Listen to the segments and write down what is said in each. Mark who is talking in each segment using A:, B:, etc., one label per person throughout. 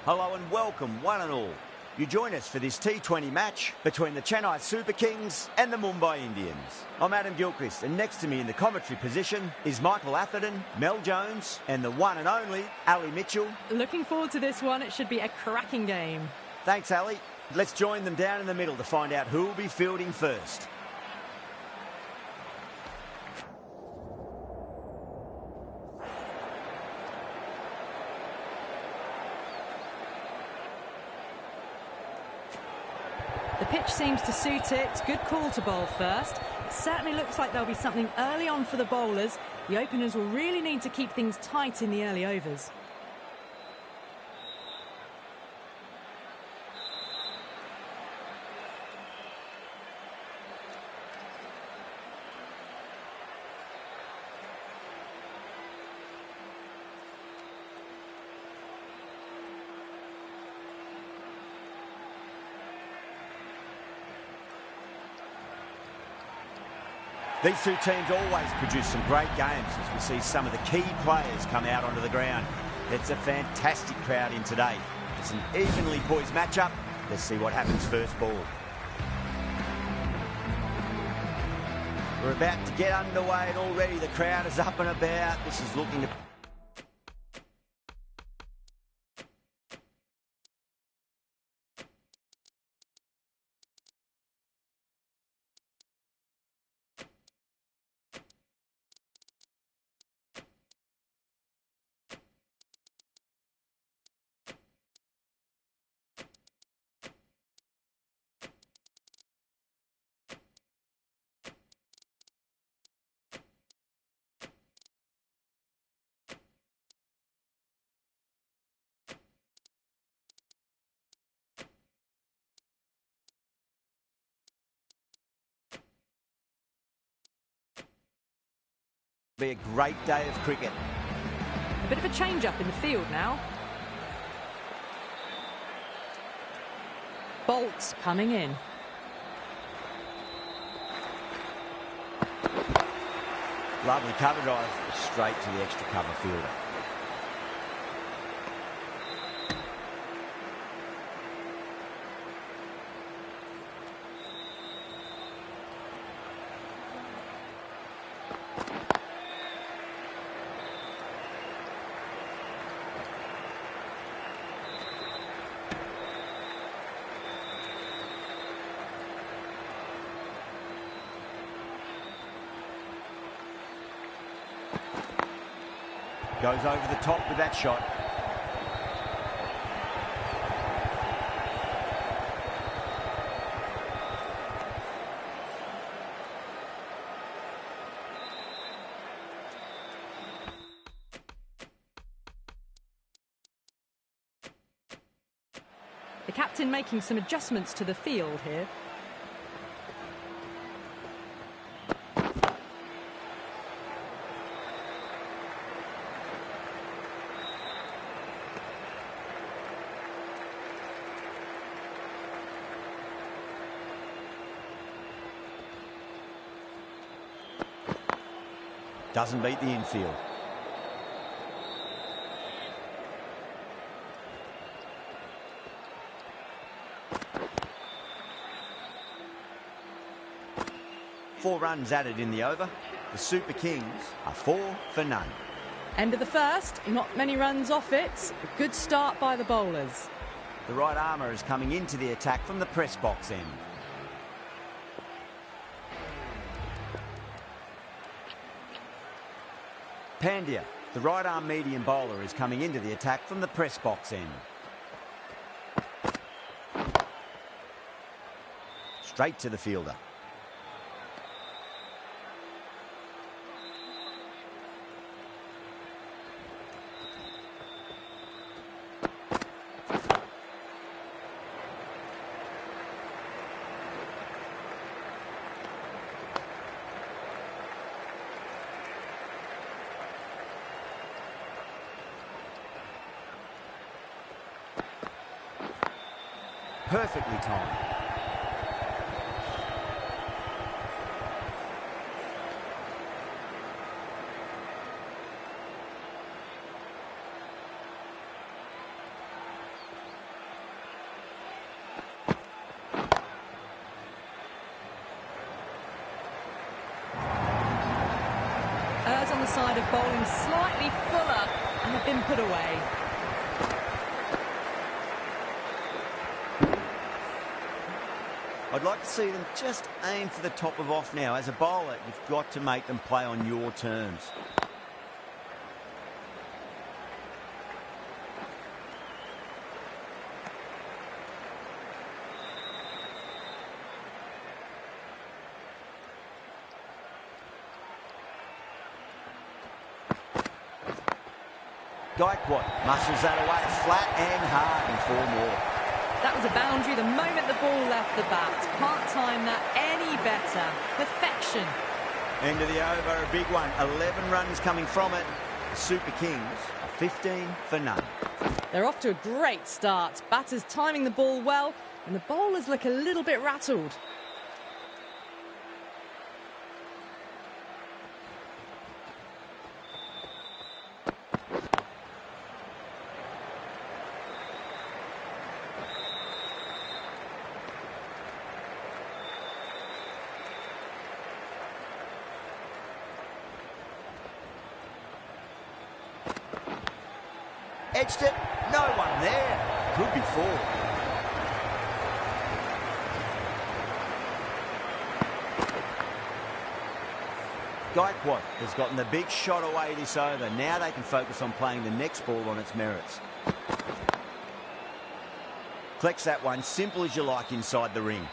A: Hello and welcome, one and all. You join us for this T20 match between the Chennai Super Kings and the Mumbai Indians. I'm Adam Gilchrist, and next to me in the commentary position is Michael Atherton, Mel Jones, and the one and only Ali Mitchell.
B: Looking forward to this one. It should be a cracking game.
A: Thanks, Ali. Let's join them down in the middle to find out who will be fielding first.
B: The pitch seems to suit it. Good call to bowl first. It certainly looks like there'll be something early on for the bowlers. The openers will really need to keep things tight in the early overs.
A: These two teams always produce some great games as we see some of the key players come out onto the ground. It's a fantastic crowd in today. It's an evenly poised matchup. Let's see what happens first ball. We're about to get underway and already the crowd is up and about. This is looking to... Be a great day of cricket.
B: A bit of a change-up in the field now. Bolts coming in.
A: Lovely cover drive straight to the extra cover fielder. Goes over the top with that shot.
B: The captain making some adjustments to the field here.
A: Doesn't beat the infield. Four runs added in the over. The Super Kings are 4 for none.
B: End of the first, not many runs off it. A good start by the bowlers.
A: The right armour is coming into the attack from the press box end. Pandya, the right arm medium bowler, is coming into the attack from the press box end. Straight to the fielder. Perfectly timed.
B: umpires on the side of bowling slightly fuller and have been put away.
A: I'd like to see them just aim for the top of off now. As a bowler, you've got to make them play on your terms. Gaikwad muscles that away flat and hard in 4 more.
B: That was a boundary the moment the ball left the bat. Can't time that any better. Perfection.
A: End of the over, a big one. 11 runs coming from it. The Super Kings are 15 for none.
B: They're off to a great start. Batters timing the ball well, and the bowlers look a little bit rattled.
A: Edged it, no one there. Could be 4. Gaikwad has gotten the big shot away this over. Now they can focus on playing the next ball on its merits. Collects that one, simple as you like inside the ring.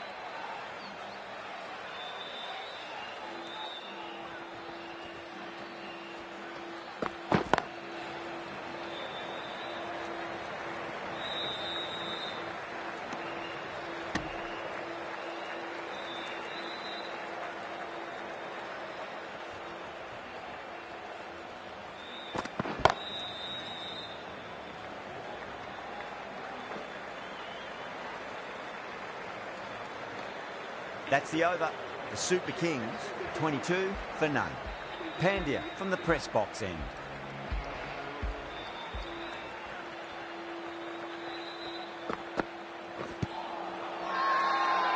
A: That's the over. The Super Kings, 22 for none. Pandya from the press box end.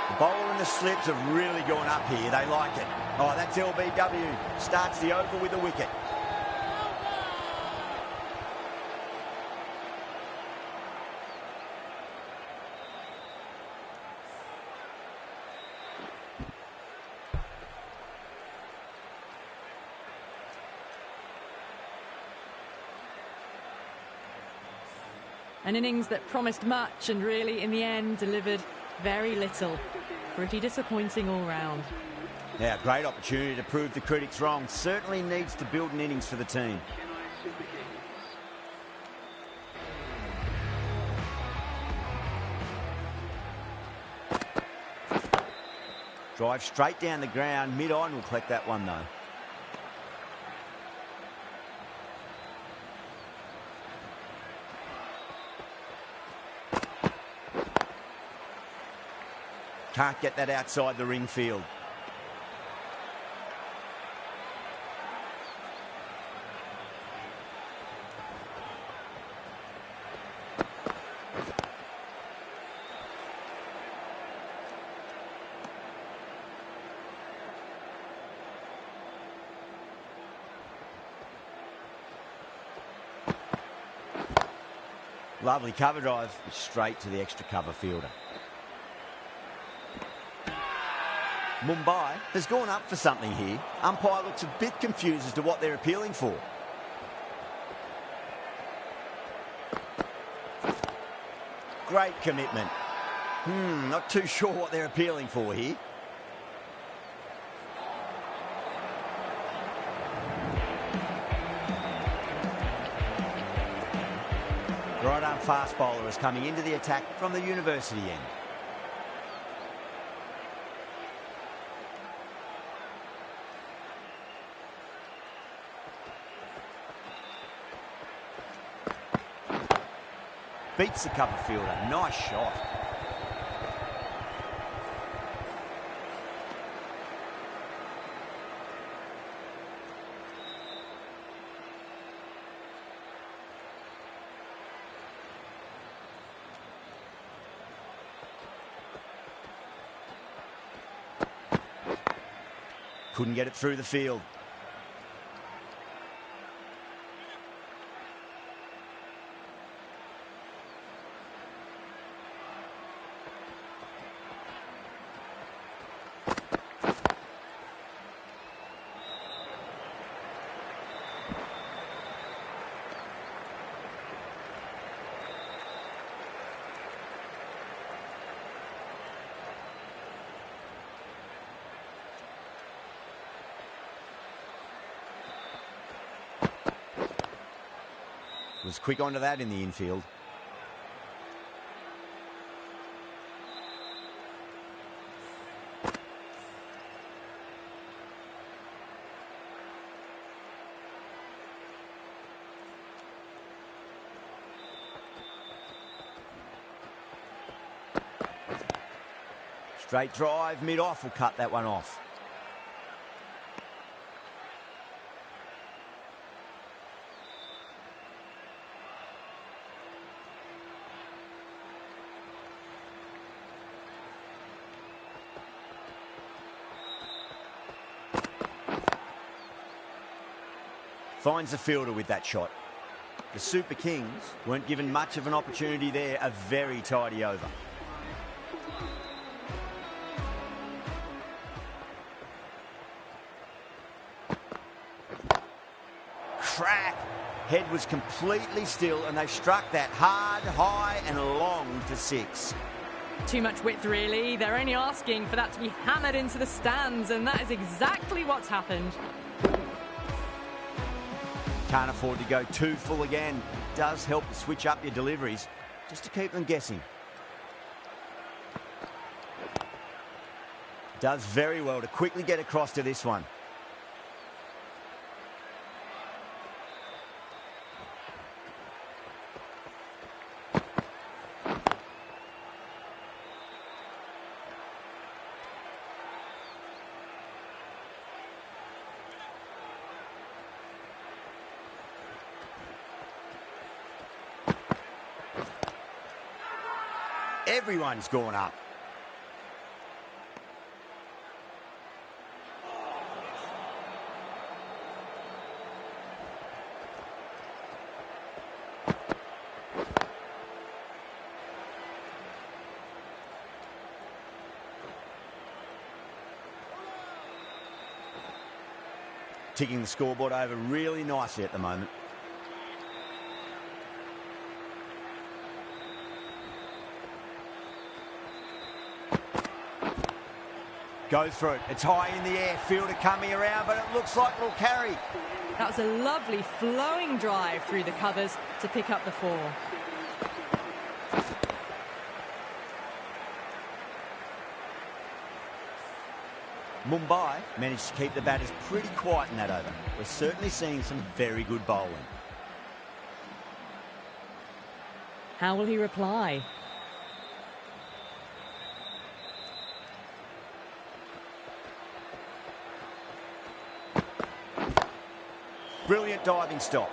A: The bowler and the slips have really gone up here. They like it. Oh, that's LBW. Starts the over with a wicket.
B: An innings that promised much and really, in the end, delivered very little. Pretty disappointing all round.
A: Yeah, great opportunity to prove the critics wrong. Certainly needs to build an innings for the team. Drive straight down the ground. Mid-on will collect that one, though. Can't get that outside the ring field. Lovely cover drive, straight to the extra cover fielder. Mumbai has gone up for something here. Umpire looks a bit confused as to what they're appealing for. Great commitment. Not too sure what they're appealing for here. Right-arm fast bowler is coming into the attack from the university end. Beats the cover fielder. Nice shot. Couldn't get it through the field. Was quick onto that in the infield. Straight drive, mid-off will cut that one off. Finds the fielder with that shot. The Super Kings weren't given much of an opportunity there. A very tidy over. Crack! Head was completely still and they struck that hard, high and long for 6.
B: Too much width, really. They're only asking for that to be hammered into the stands, and that is exactly what's happened.
A: Can't afford to go too full again. It does help to switch up your deliveries, just to keep them guessing. Does very well to quickly get across to this one. Everyone's gone up. Ticking the scoreboard over really nicely at the moment. Go through it. It's high in the air. Fielder coming around, but it looks like it'll carry.
B: That was a lovely flowing drive through the covers to pick up the 4.
A: Mumbai managed to keep the batters pretty quiet in that over. We're certainly seeing some very good bowling.
B: How will he reply?
A: Brilliant diving stop.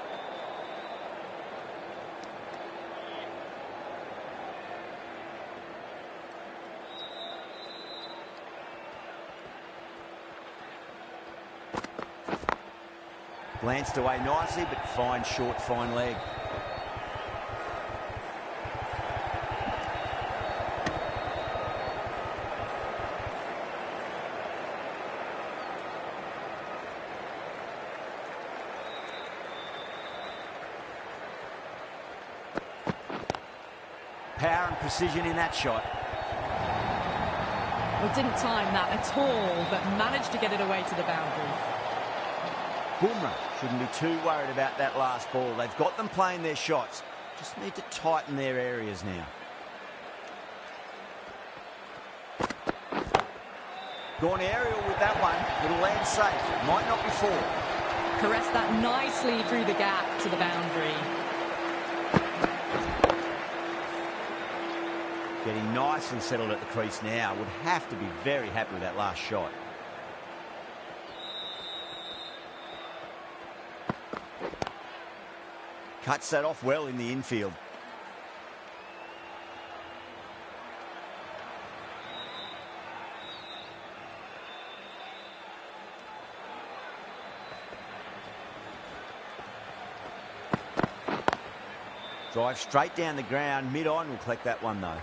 A: Glanced away nicely, but fine short, fine leg. Power and precision in that shot.
B: Well, didn't time that at all, but managed to get it away to the boundary.
A: Bumrah shouldn't be too worried about that last ball. They've got them playing their shots. Just need to tighten their areas now. Gone aerial with that one. It'll land safe. Might not be 4.
B: Caressed that nicely through the gap to the boundary.
A: Getting nice and settled at the crease now. Would have to be very happy with that last shot. Cuts that off well in the infield. Drive straight down the ground. Mid-on will collect that one though.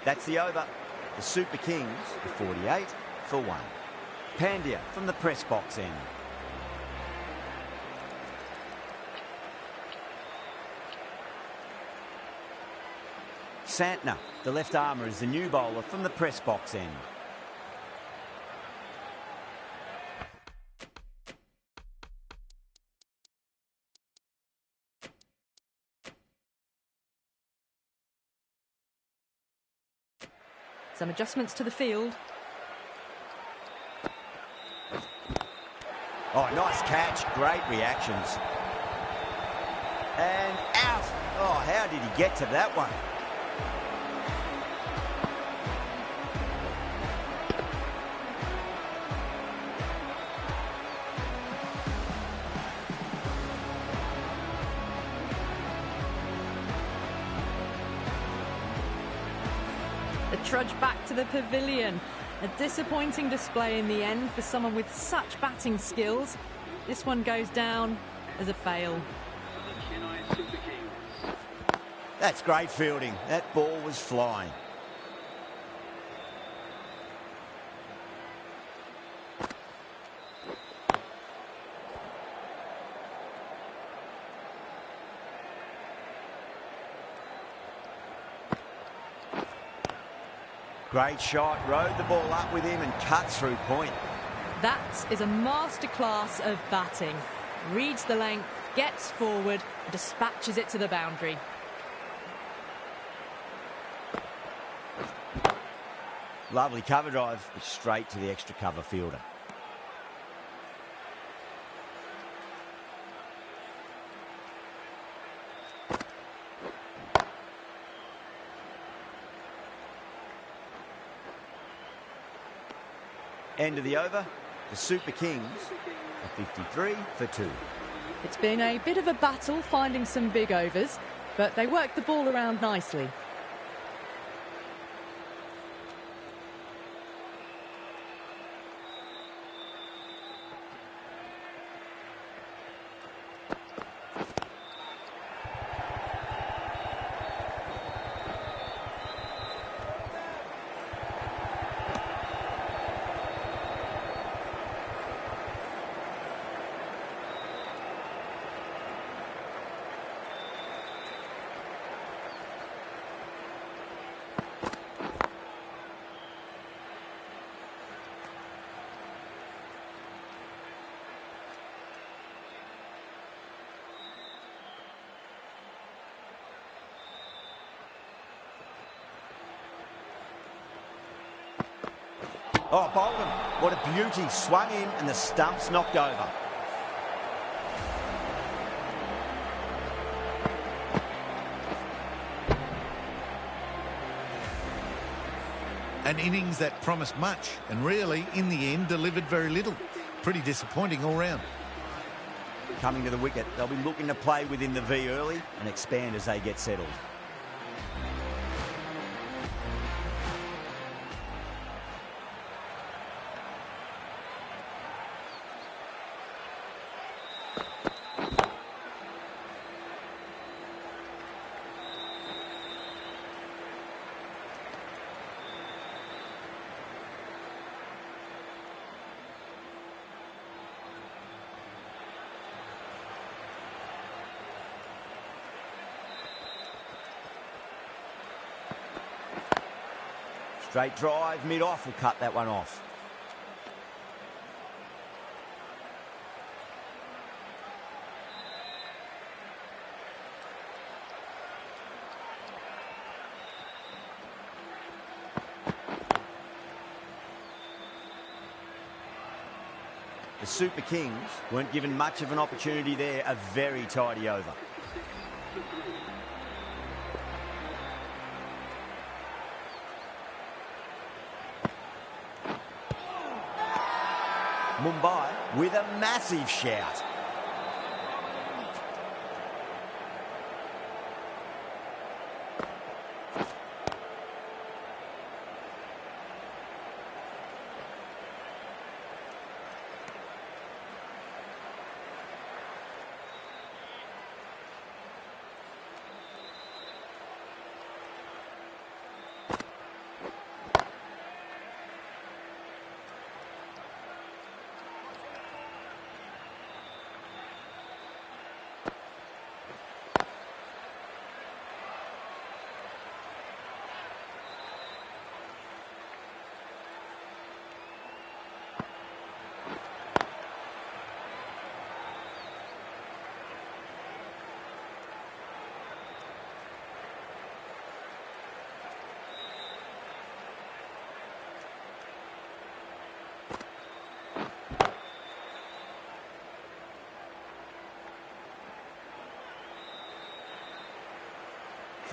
A: That's the over. The Super Kings are 48 for 1. Pandya from the press box end. Santner, the left armour, is the new bowler from the press box end.
B: Some adjustments to the field.
A: Oh, nice catch. Great reactions. And out. Oh, how did he get to that one?
B: The trudge back to the pavilion. A disappointing display in the end for someone with such batting skills. This one goes down as a fail.
A: That's great fielding. That ball was flying. Great shot, rode the ball up with him and cut through point.
B: That is a masterclass of batting. Reads the length, gets forward, dispatches it to the boundary.
A: Lovely cover drive, straight to the extra cover fielder. End of the over, the Super Kings are 53 for 2.
B: It's been a bit of a battle finding some big overs, but they worked the ball around nicely.
A: Oh, Bolden, what a beauty. Swung in and the stump's knocked over.
C: An innings that promised much and really, in the end, delivered very little. Pretty disappointing all round.
A: Coming to the wicket, they'll be looking to play within the V early and expand as they get settled. Straight drive, mid-off will cut that one off. The Super Kings weren't given much of an opportunity there. A very tidy over. Mumbai with a massive shout.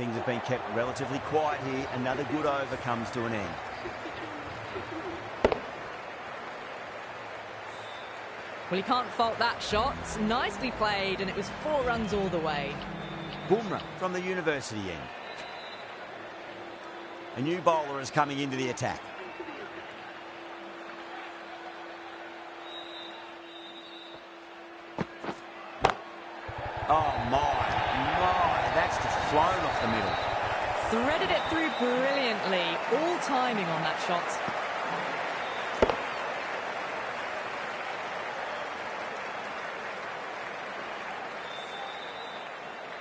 A: things have been kept relatively quiet here. Another good over comes to an end.
B: Well, you can't fault that shot. Nicely played, and it was 4 runs all the way.
A: Bumrah from the university end. A new bowler is coming into the attack. Oh, my, that's just flown off the middle.
B: Threaded it through brilliantly. All timing on that shot.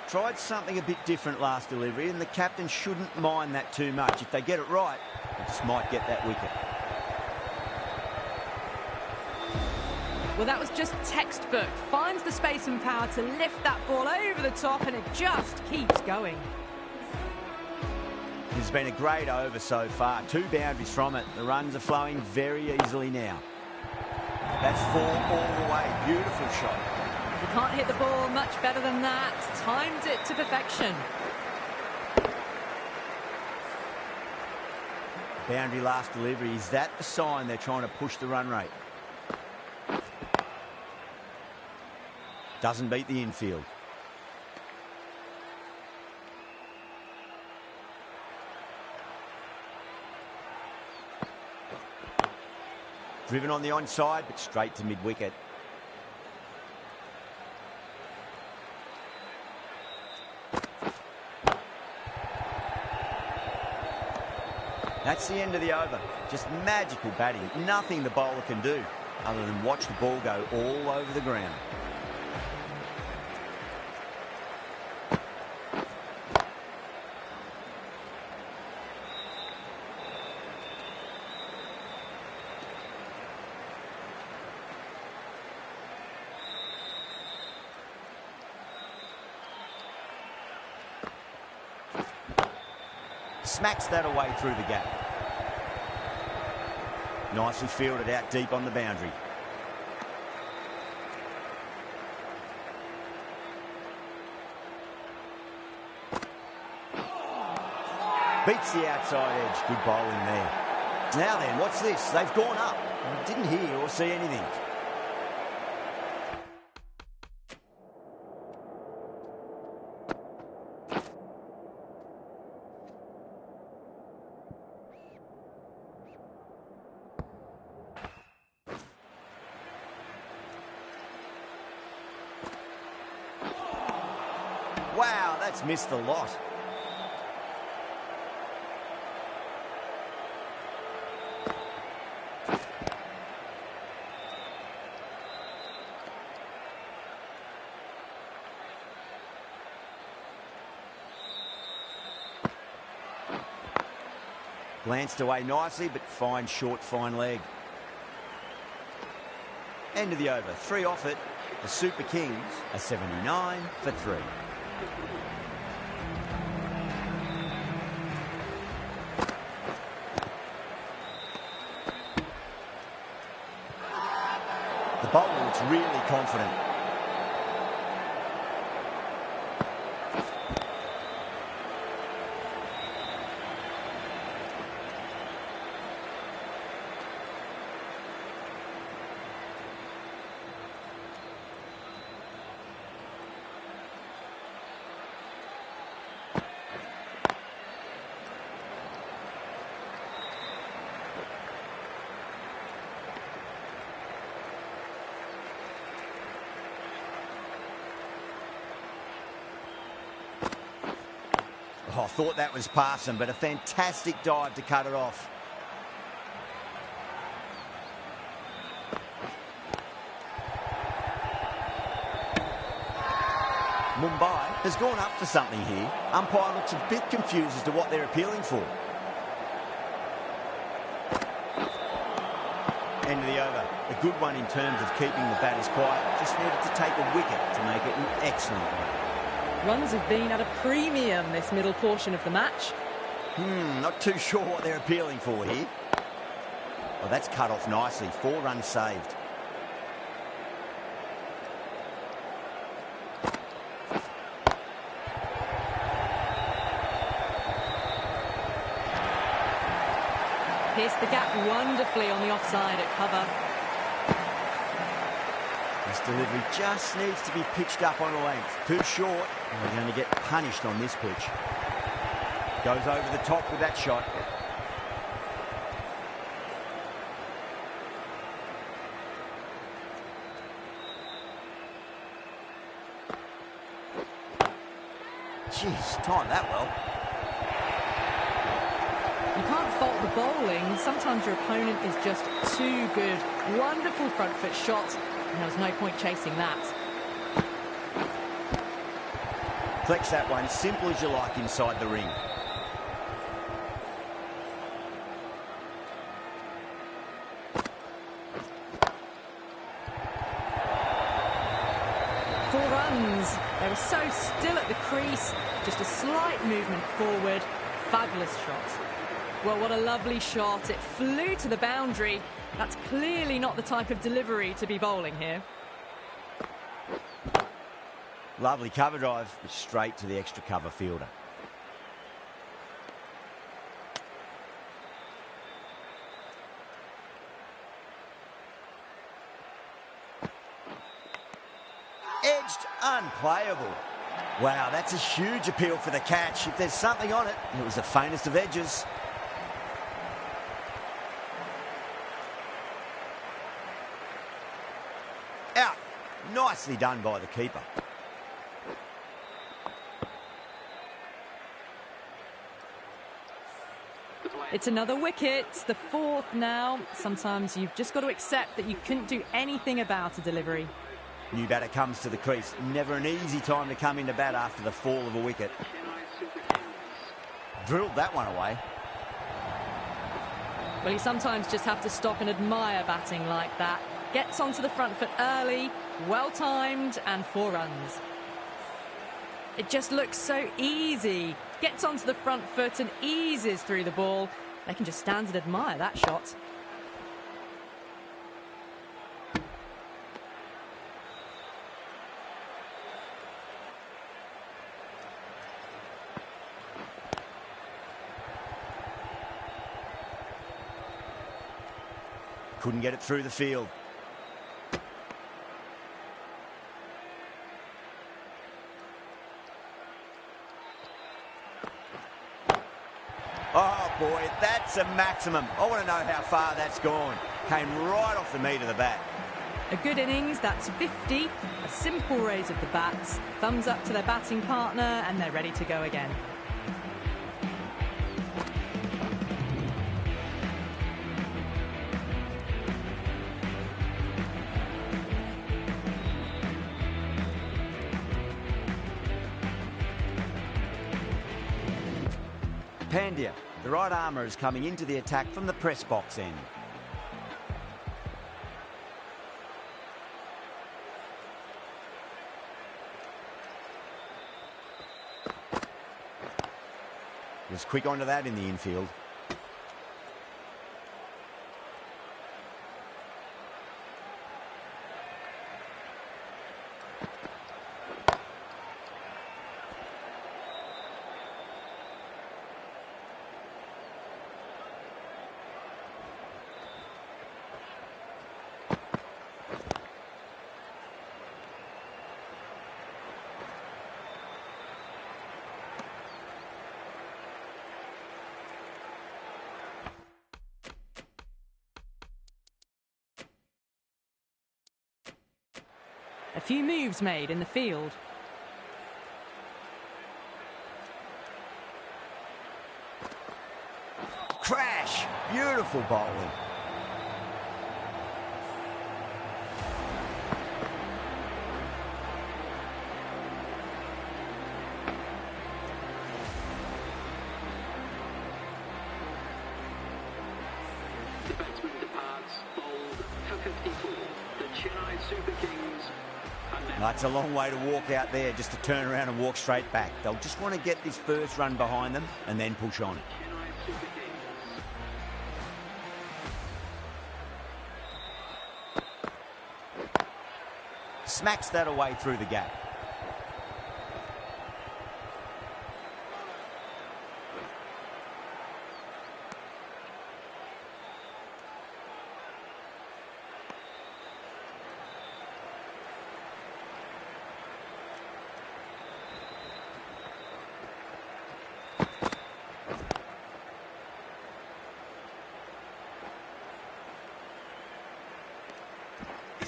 A: Tried something a bit different last delivery, and the captain shouldn't mind that too much. If they get it right, they just might get that wicket.
B: Well, that was just textbook. Finds the space and power to lift that ball over the top, and it just keeps going.
A: It's been a great over so far. 2 boundaries from it. The runs are flowing very easily now. That's 4 all the way. Beautiful shot.
B: You can't hit the ball much better than that. Timed it to perfection.
A: Boundary last delivery. Is that the sign they're trying to push the run rate? Doesn't beat the infield. Driven on the onside, but straight to mid-wicket. That's the end of the over. Just magical batting. Nothing the bowler can do other than watch the ball go all over the ground. Smacks that away through the gap. Nicely fielded out deep on the boundary. Beats the outside edge. Good bowling there. Now then, what's this? They've gone up. Didn't hear or see anything. Wow, that's missed a lot. Glanced away nicely, but fine short, fine leg. End of the over. 3 off it. The Super Kings are 79 for 3. The bowler looks really confident. Oh, I thought that was past him, but a fantastic dive to cut it off. Mumbai has gone up for something here. Umpire looks a bit confused as to what they're appealing for. End of the over. A good one in terms of keeping the batters quiet. Just needed to take a wicket to make it an excellent one.
B: Runs have been at a premium this middle portion of the match.
A: Not too sure what they're appealing for here. Well, that's cut off nicely. 4 runs saved.
B: pierced the gap wonderfully on the offside at cover.
A: This delivery just needs to be pitched up on a length. Too short, and we're going to get punished on this pitch. Goes over the top with that shot. Jeez, timed that well.
B: You can't fault the bowling. Sometimes your opponent is just too good. Wonderful front foot shot, and there was no point chasing that.
A: Flex that one, simple as you like inside the ring.
B: Four runs. They were so still at the crease. Just a slight movement forward. Fabulous shot. Well, what a lovely shot. It flew to the boundary. That's clearly not the type of delivery to be bowling here.
A: Lovely cover drive, straight to the extra cover fielder. Edged, unplayable. Wow, that's a huge appeal for the catch. If there's something on it, it was the faintest of edges. Out. Nicely done by the keeper.
B: It's another wicket, the fourth now. Sometimes you've just got to accept that you couldn't do anything about a delivery.
A: New batter comes to the crease. Never an easy time to come into bat after the fall of a wicket. Drilled that one away.
B: Well, you sometimes just have to stop and admire batting like that. Gets onto the front foot early, well timed, and 4 runs. It just looks so easy. Gets onto the front foot and eases through the ball. They can just stand and admire that shot.
A: Couldn't get it through the field. Oh boy, that's a maximum. I want to know how far that's gone. Came right off the meat of the bat.
B: A good innings, that's 50. A simple raise of the bats. Thumbs up to their batting partner, and they're ready to go again.
A: Pandya, the right armour, is coming into the attack from the press box end. Was quick onto that in the infield.
B: A few moves made in the field.
A: Crash! Beautiful bowling.
D: The batsman departs, bowled for 54. The Chennai Super Kings.
A: That's a long way to walk out there just to turn around and walk straight back. They'll just want to get this first run behind them and then push on. Smacks that away through the gap.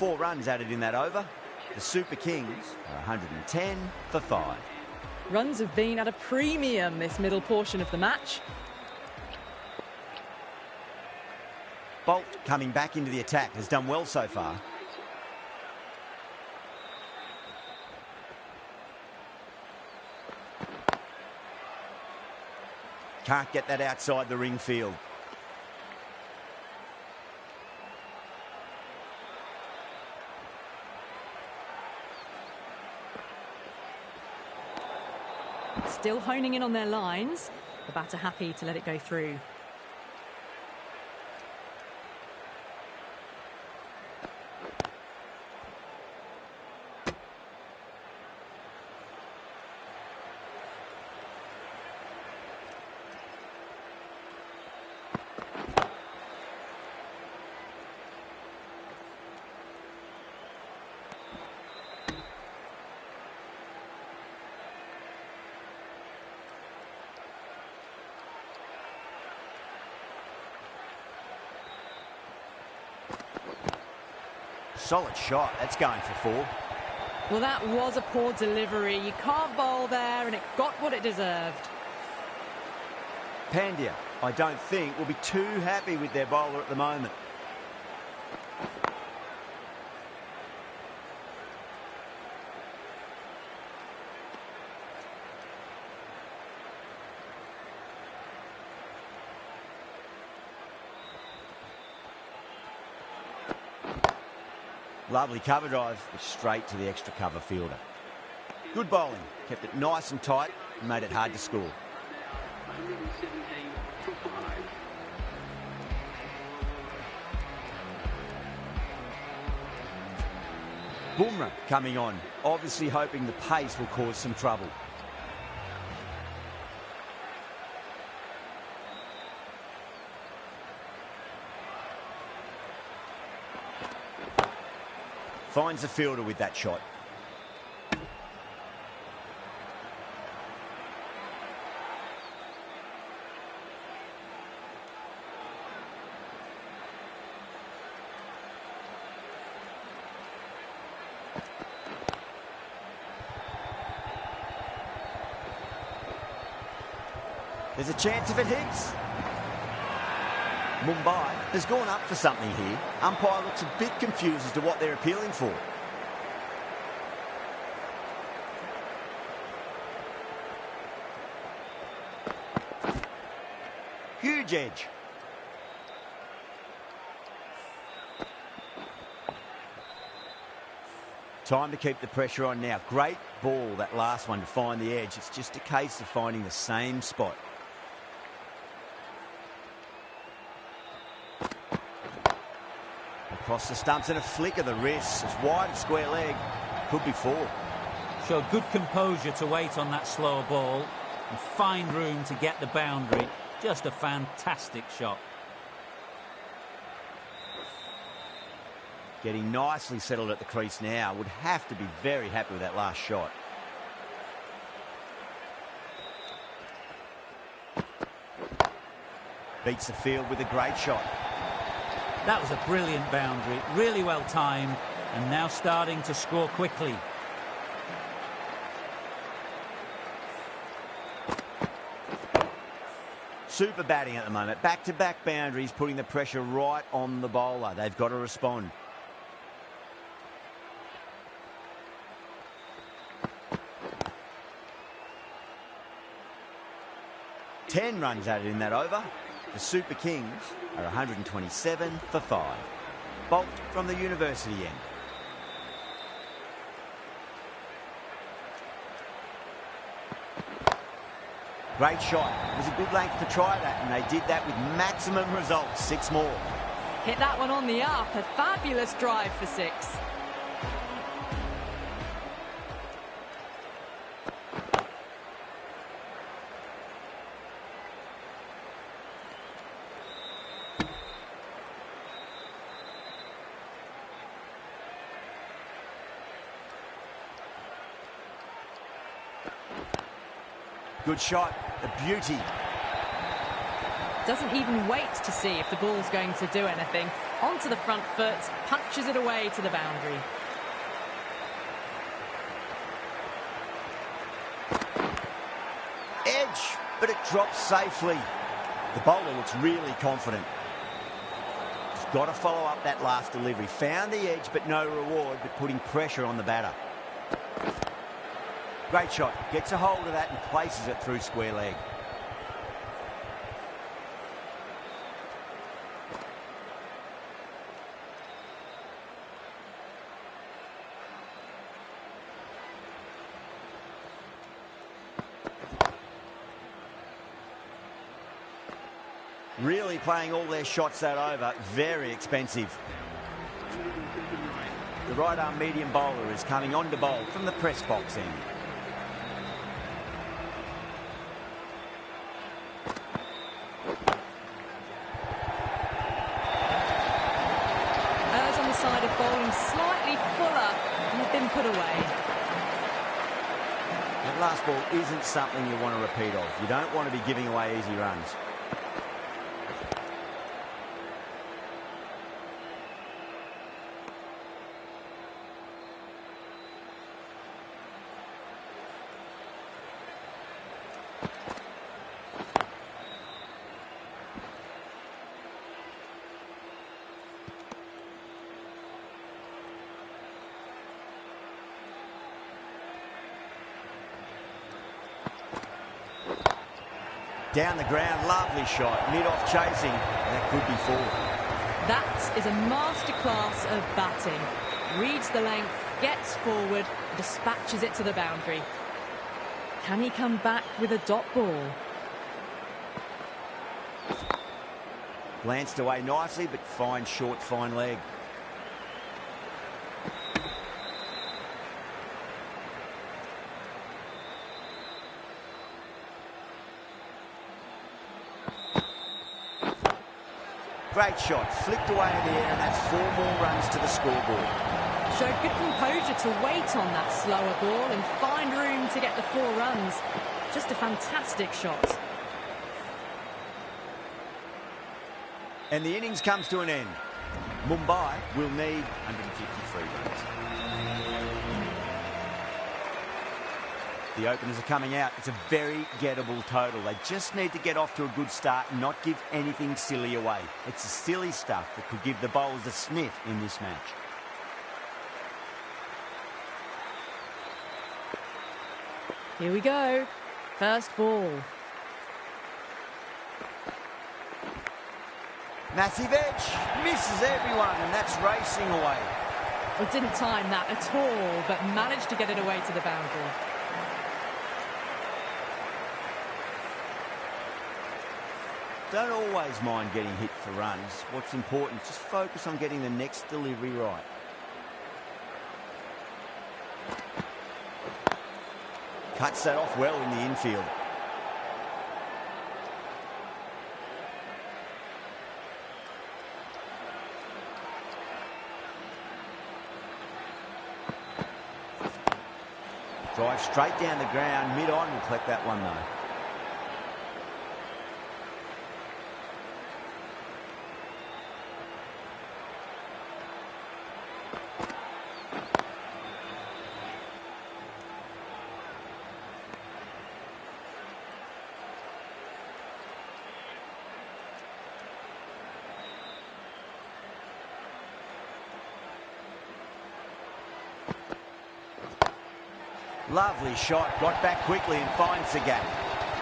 A: 4 runs added in that over. The Super Kings are 110 for 5.
B: Runs have been at a premium this middle portion of the match.
A: Bolt coming back into the attack has done well so far. Can't get that outside the ring field.
B: Still honing in on their lines. The batter happy to let it go through.
A: Solid shot. That's going for 4.
B: Well, that was a poor delivery. You can't bowl there, and it got what it deserved.
A: Pandya, I don't think, will be too happy with their bowler at the moment. Lovely cover drive, straight to the extra cover fielder. Good bowling, kept it nice and tight and made it hard to score.
D: 117 for 5.
A: Bumrah coming on, obviously hoping the pace will cause some trouble. Finds the fielder with that shot. There's a chance if it hits. Mumbai has gone up for something here. Umpire looks a bit confused as to what they're appealing for. Huge edge. Time to keep the pressure on now. Great ball, that last one, to find the edge. It's just a case of finding the same spot. Across the stumps and a flick of the wrist. It's wide, square leg. Could be 4.
E: Showed good composure to wait on that slower ball and find room to get the boundary. Just a fantastic shot.
A: Getting nicely settled at the crease now. Would have to be very happy with that last shot. Beats the field with a great shot.
E: That was a brilliant boundary, really well timed, and now starting to score quickly.
A: Super batting at the moment. Back-to-back boundaries, putting the pressure right on the bowler. They've got to respond. Ten runs added in that over. The Super Kings are 127 for 5. Bolt from the university end. Great shot. It was a good length to try that, and they did that with maximum results. 6 more.
B: Hit that one on the up. A fabulous drive for 6.
A: Good shot, a beauty.
B: Doesn't even wait to see if the ball's going to do anything. onto the front foot, punches it away to the boundary.
A: Edge, but it drops safely. The bowler looks really confident. He's got to follow up that last delivery. Found the edge, but no reward, but putting pressure on the batter. Great shot. Gets a hold of that and places it through square leg. Really playing all their shots that over. Very expensive. The right arm medium bowler is coming on to bowl from the press box end.
B: Errs on the side of bowling slightly fuller and had been put away.
A: That last ball isn't something you want to repeat of. You don't want to be giving away easy runs. Down the ground, lovely shot. Mid-off chasing, and that could be four.
B: That is a masterclass of batting. Reads the length, gets forward, dispatches it to the boundary. Can he come back with a dot ball?
A: Glanced away nicely, but fine short, fine leg. Great shot, flicked away in the air, and that's 4 more runs to the scoreboard.
B: Showed good composure to wait on that slower ball and find room to get the 4 runs. Just a fantastic shot.
A: And the innings comes to an end. Mumbai will need 153 runs. The openers are coming out. It's a very gettable total. They just need to get off to a good start and not give anything silly away. It's the silly stuff that could give the bowlers a sniff in this match.
B: Here we go. First ball.
A: Massive edge. Misses everyone, and that's racing away.
B: Well, didn't time that at all, but managed to get it away to the boundary.
A: Don't always mind getting hit for runs. What's important, just focus on getting the next delivery right. Cuts that off well in the infield. Drive straight down the ground, mid-on will collect that one though. Lovely shot, got back quickly and finds the gap.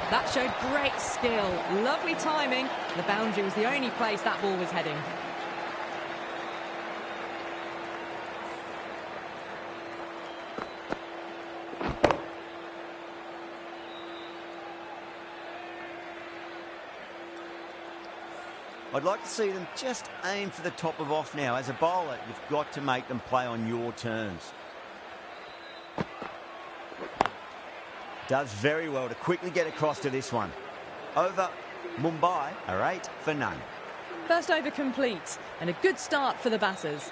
B: That showed great skill, lovely timing. The boundary was the only place that ball was heading.
A: I'd like to see them just aim for the top of off now. As a bowler, you've got to make them play on your terms. Does very well to quickly get across to this one. Over, Mumbai are 8 for none.
B: First over complete, and a good start for the batters.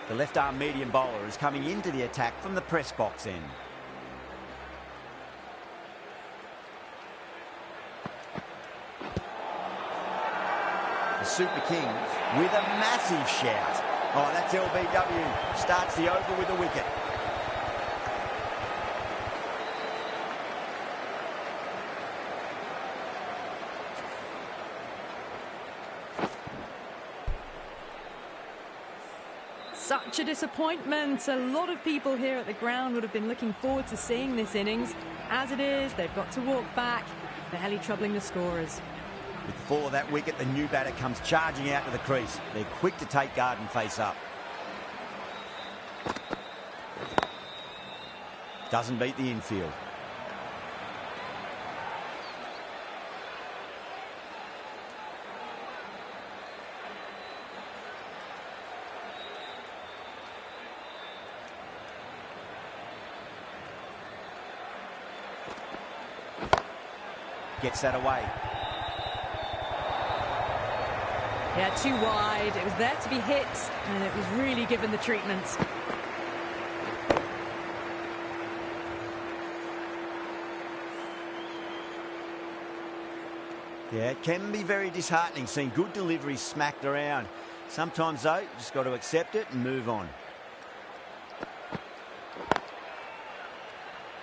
A: The left-arm medium bowler is coming into the attack from the press box end. the Super Kings with a massive shout. Oh, that's LBW. Starts the over with a wicket.
B: Such a disappointment. A lot of people here at the ground would have been looking forward to seeing this innings. As it is, they've got to walk back, barely troubling the scorers.
A: With the fall of that wicket, the new batter comes charging out to the crease. They're quick to take guard and face up. Doesn't beat the infield. Gets that away.
B: Yeah, too wide. It was there to be hit, and it was really given the treatment.
A: Yeah, it can be very disheartening seeing good deliveries smacked around. Sometimes, though, you just got to accept it and move on.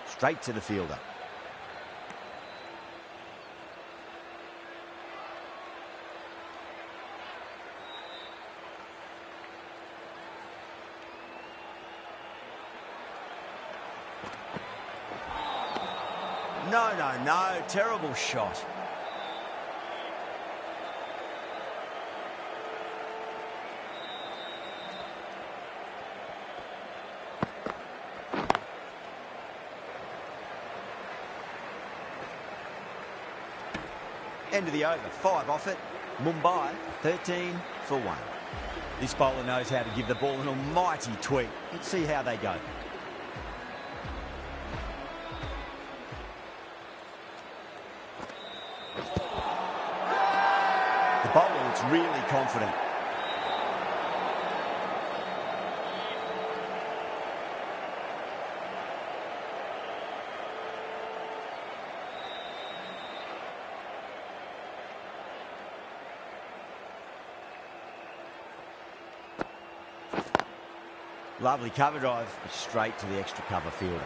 A: Straight to the fielder. No, terrible shot. End of the over, 5 off it. Mumbai, 13 for 1. This bowler knows how to give the ball an almighty tweak. Let's see how they go. The bowler looks really confident. Lovely cover drive, straight to the extra cover fielder.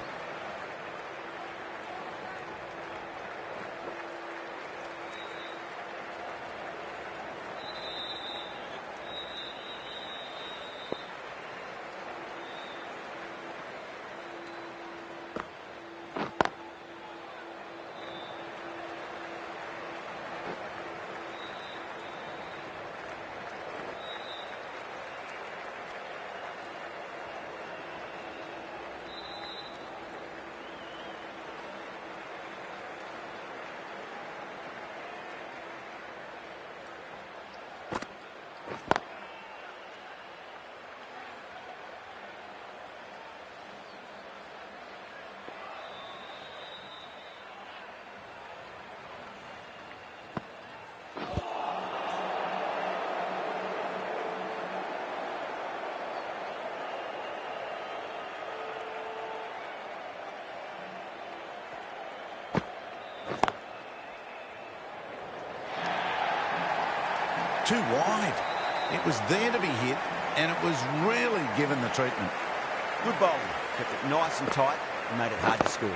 C: Too wide. It was there to be hit, and it was really given the treatment.
A: Good bowling. Kept it nice and tight and made it hard to score.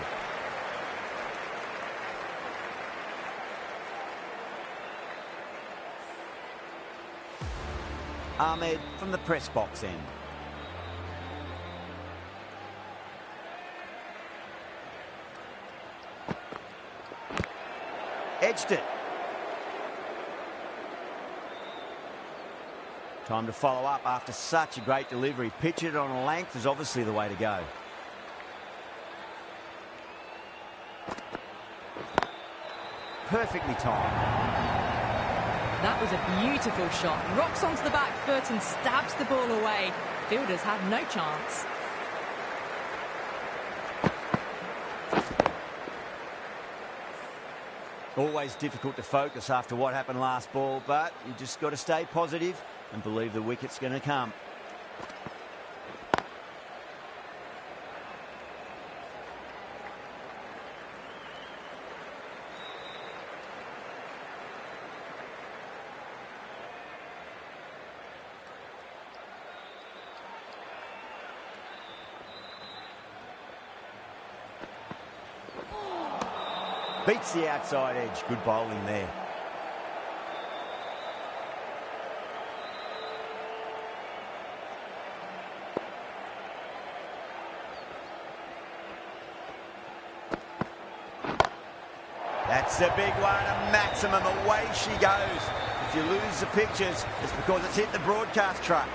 A: Ahmed from the press box end. Edged it. Time to follow up after such a great delivery. Pitch it on a length is obviously the way to go. Perfectly timed.
B: That was a beautiful shot. Rocks onto the back foot and stabs the ball away. Fielders had no chance.
A: Always difficult to focus after what happened last ball, but you just got to stay positive and believe the wicket's going to come. Beats the outside edge. Good bowling there. That's a big one, a maximum. Away she goes. If you lose the pictures, it's because it's hit the broadcast truck.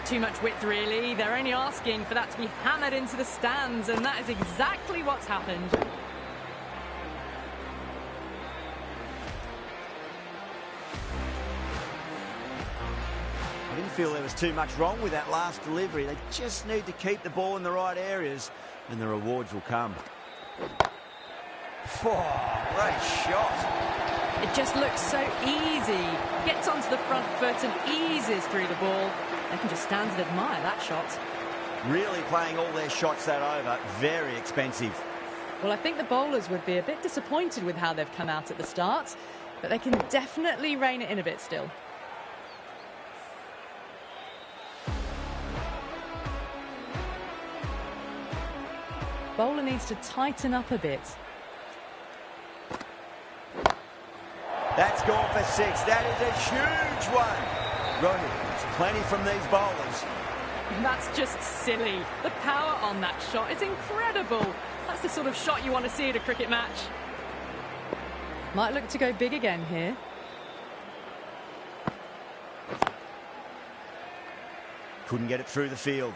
B: Too much width, really. They're only asking for that to be hammered into the stands, and that is exactly what's happened.
A: I didn't feel there was too much wrong with that last delivery. They just need to keep the ball in the right areas, and the rewards will come. Oh, great shot.
B: It just looks so easy. Gets onto the front foot and eases through the ball. They can just stand and admire that shot.
A: Really playing all their shots that over. Very expensive.
B: Well, I think the bowlers would be a bit disappointed with how they've come out at the start, but they can definitely rein it in a bit still. Bowler needs to tighten up a bit.
A: That's gone for 6. That is a huge one. Rohit, there's plenty from these bowlers.
B: That's just silly. The power on that shot is incredible. That's the sort of shot you want to see at a cricket match. Might look to go big again here.
A: Couldn't get it through the field.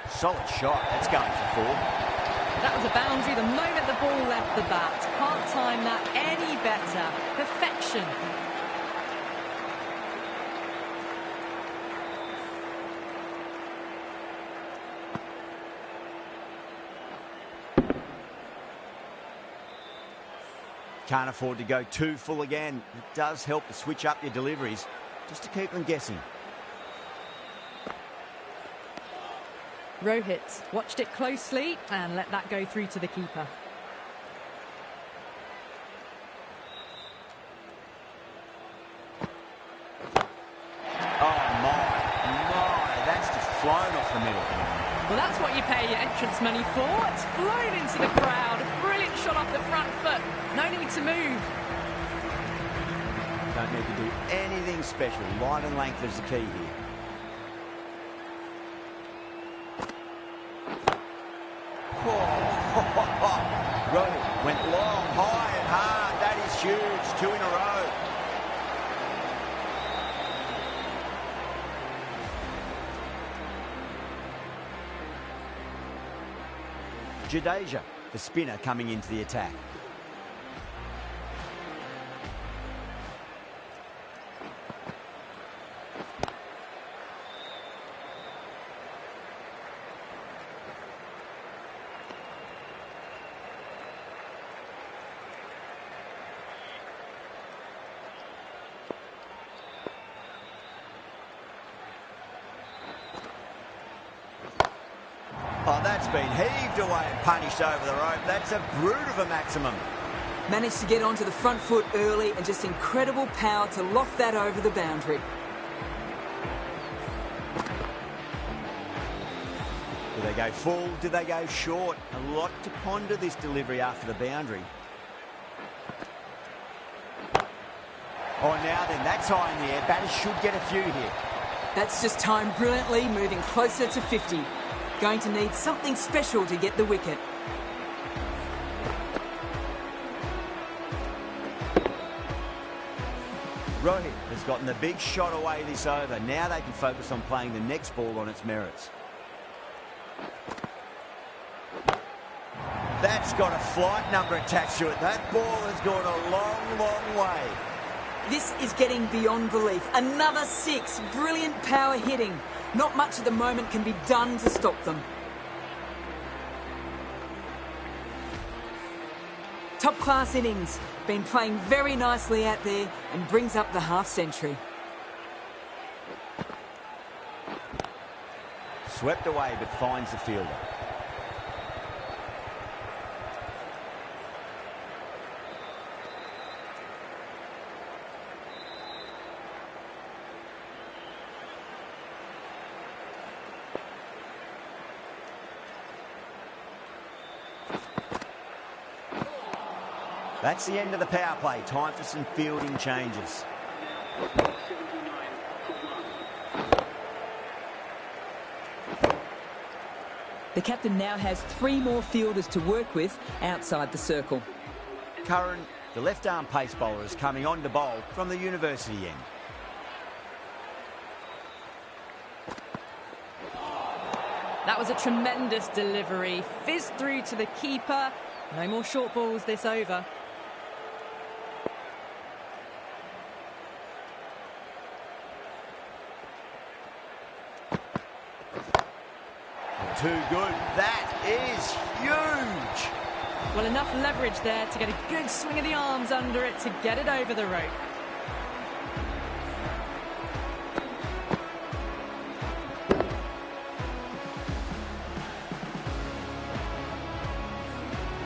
A: Solid shot. That's going for 4.
B: That was a boundary the moment the ball left the bat. Can't time that any better. Perfection.
A: Can't afford to go too full again. It does help to switch up your deliveries, just to keep them guessing.
B: Rohit watched it closely and let that go through to the keeper.
A: Oh my, that's just flown off the middle.
B: Well, that's what you pay your entrance money for. It's flown into the crowd. A brilliant shot off the front foot. No need to move.
A: Don't need to do anything special. Line and length is the key here. Rohit went long, high and hard. That is huge. 2 in a row. Jadeja, the spinner, coming into the attack. Oh, that's been heaved away and punished over the rope. That's a brute of a maximum.
F: Managed to get onto the front foot early and just incredible power to loft that over the boundary.
A: Do they go full? Do they go short? A lot to ponder this delivery after the boundary. Oh, now then, that's high in the air. Batters should get a few here.
F: That's just timed brilliantly, moving closer to 50. Going to need something special to get the wicket.
A: Rohit has gotten the big shot away this over. Now they can focus on playing the next ball on its merits. That's got a flight number attached to it. That ball has gone a long, long way.
F: This is getting beyond belief. Another 6. Brilliant power hitting. Not much at the moment can be done to stop them. Top-class innings. Been playing very nicely out there and brings up the half-century.
A: Swept away but finds the fielder. That's the end of the power play. Time for some fielding changes.
D: 79 for 1.
F: The captain now has 3 more fielders to work with outside the circle.
A: Curran, the left-arm pace bowler, is coming on to bowl from the university end.
B: That was a tremendous delivery. Fizzed through to the keeper. No more short balls this over.
A: Too good. That is huge.
B: Well, enough leverage there to get a good swing of the arms under it to get it over the rope.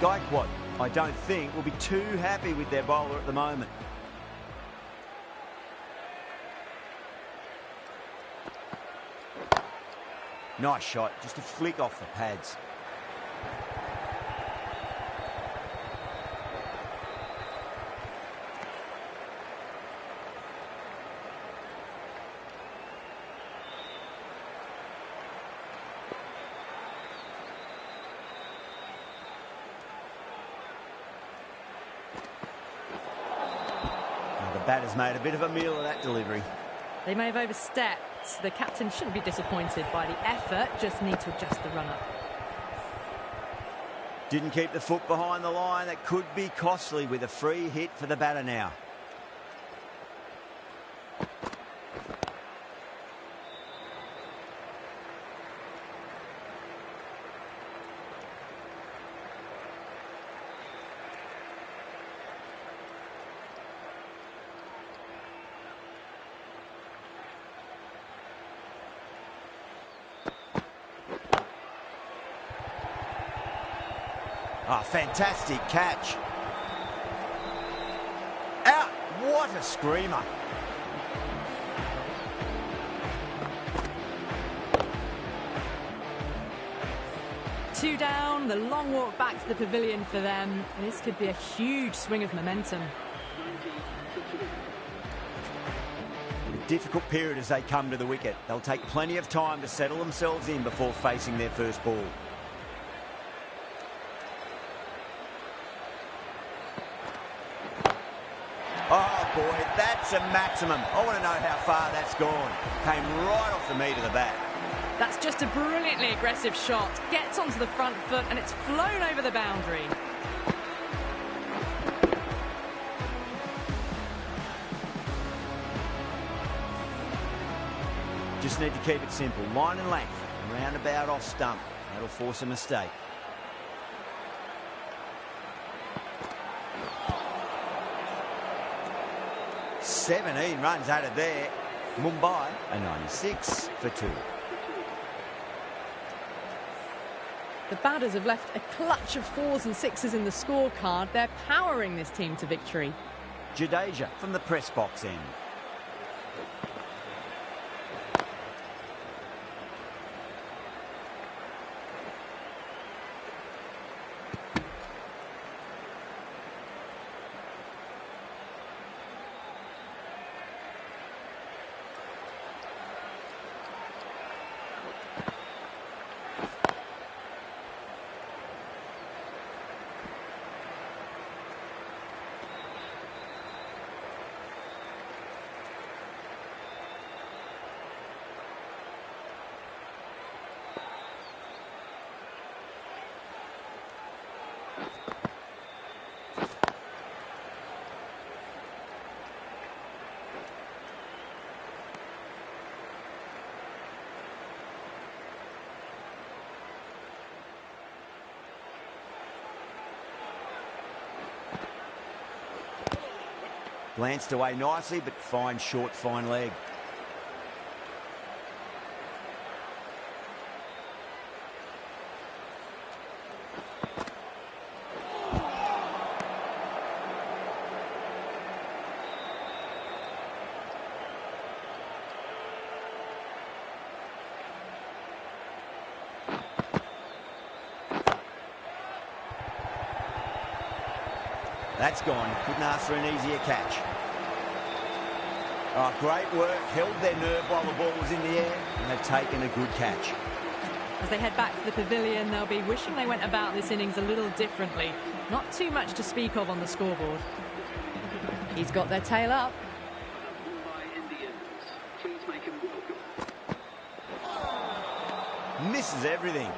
A: Gaikwad, I don't think, will be too happy with their bowler at the moment. Nice shot, just a flick off the pads. Now the batter's made a bit of a meal of that delivery.
B: They may have overstepped. The captain shouldn't be disappointed by the effort, just need to adjust the run-up.
A: Didn't keep the foot behind the line. That could be costly with a free hit for the batter now. Ah, fantastic catch. Out. What a screamer.
B: Two down, the long walk back to the pavilion for them. This could be a huge swing of momentum.
A: A difficult period as they come to the wicket. They'll take plenty of time to settle themselves in before facing their first ball. Oh boy, that's a maximum. I want to know how far that's gone. Came right off the meat of the bat.
B: That's just a brilliantly aggressive shot. Gets onto the front foot and it's flown over the boundary.
A: Just need to keep it simple. Line and length. Roundabout off stump. That'll force a mistake. "17 runs added there. Mumbai, a 96 for 2.
B: The batters have left a clutch of 4s and 6s in the scorecard. They're powering this team to victory.
A: Jadeja from the press box end. Glanced away nicely, but fine short, fine leg. That's gone. Couldn't ask for an easier catch. Oh, great work. Held their nerve while the ball was in the air, and they've taken a good catch.
B: As they head back to the pavilion, they'll be wishing they went about this innings a little differently. Not too much to speak of on the scoreboard. He's got their tail up.
D: Mumbai Indians, please make him welcome.
A: Misses everything.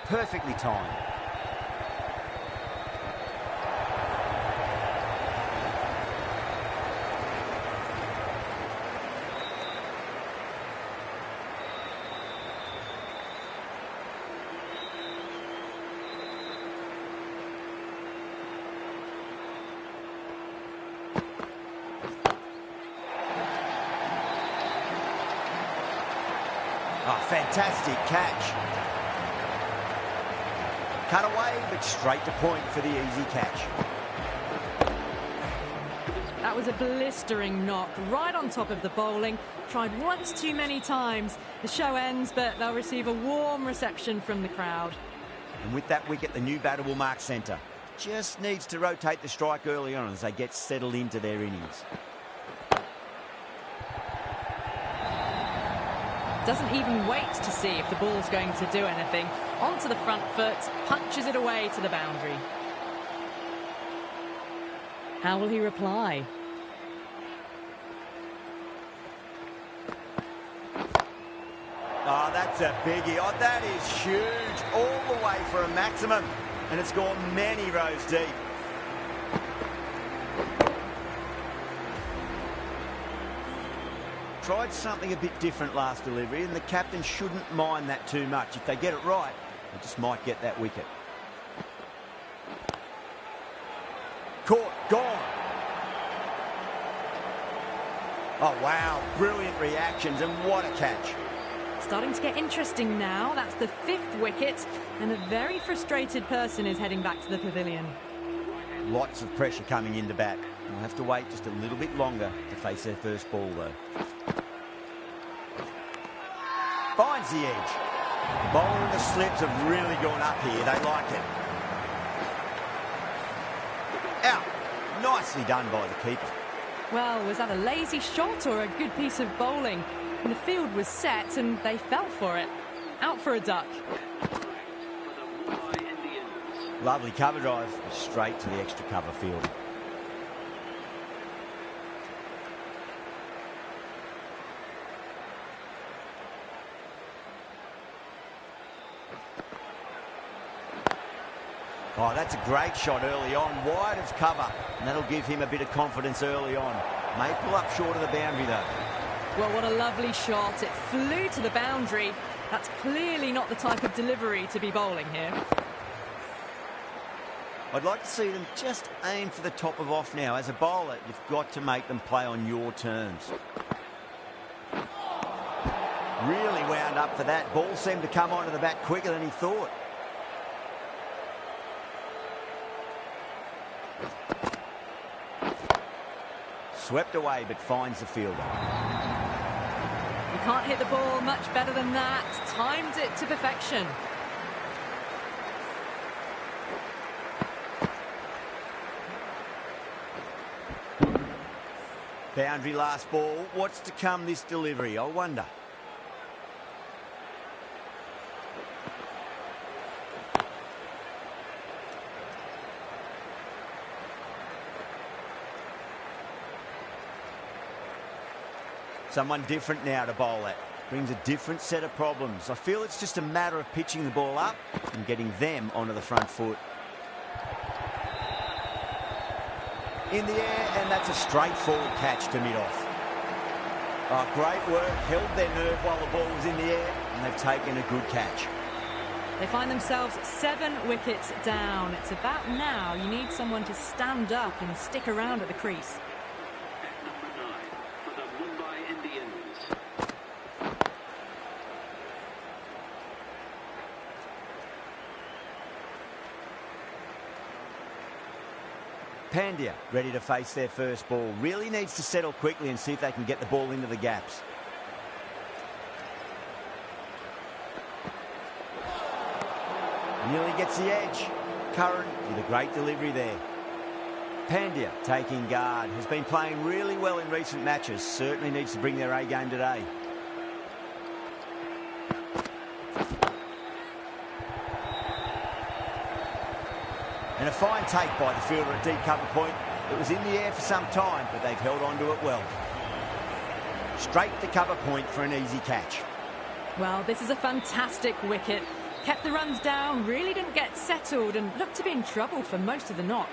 A: Perfectly timed. Oh, fantastic catch. Cut away, but straight to point for the easy catch.
B: That was a blistering knock right on top of the bowling. Tried once too many times. The show ends, but they'll receive a warm reception from the crowd.
A: And with that wicket, the new batter will mark centre. Just needs to rotate the strike early on as they get settled into their innings.
B: Doesn't even wait to see if the ball's going to do anything. Onto the front foot, punches it away to the boundary. How will he reply?
A: Oh, that's a biggie. Oh, that is huge. All the way for a maximum. And it's gone many rows deep. Tried something a bit different last delivery, and the captain shouldn't mind that too much. If they get it right, they just might get that wicket. Caught, gone. Oh, wow. Brilliant reactions, and what a catch.
B: Starting to get interesting now. That's the 5th wicket, and a very frustrated person is heading back to the pavilion.
A: Lots of pressure coming into bat. We'll have to wait just a little bit longer to face their first ball, though. Finds the edge. The bowler and the slips have really gone up here. They like it. Out. Nicely done by the keeper.
B: Well, was that a lazy shot or a good piece of bowling? And the field was set and they fell for it. Out for a duck.
D: For the Mumbai Indians.
A: Lovely cover drive. Straight to the extra cover field. Oh, that's a great shot early on, wide of cover, and that'll give him a bit of confidence early on. May pull up short of the boundary, though.
B: Well, what a lovely shot. It flew to the boundary. That's clearly not the type of delivery to be bowling here.
A: I'd like to see them just aim for the top of off now. As a bowler, you've got to make them play on your terms. Really wound up for that. Ball seemed to come onto the bat quicker than he thought. Swept away, but finds the fielder.
B: You can't hit the ball much better than that. Timed it to perfection.
A: Boundary last ball. What's to come this delivery, I wonder? Someone different now to bowl at. Brings a different set of problems. I feel it's just a matter of pitching the ball up and getting them onto the front foot. In the air, and that's a straightforward catch to mid-off. Oh, great work. Held their nerve while the ball was in the air, and they've taken a good catch.
B: They find themselves 7 wickets down. It's about now you need someone to stand up and stick around at the crease.
A: Pandya ready to face their first ball. Really needs to settle quickly and see if they can get the ball into the gaps. Nearly gets the edge. Curran with a great delivery there. Pandya taking guard. Has been playing really well in recent matches. Certainly needs to bring their A game today. And a fine take by the fielder at deep cover point. It was in the air for some time, but they've held on to it well. Straight to cover point for an easy catch.
B: Well, this is a fantastic wicket. Kept the runs down, really didn't get settled and looked to be in trouble for most of the knock.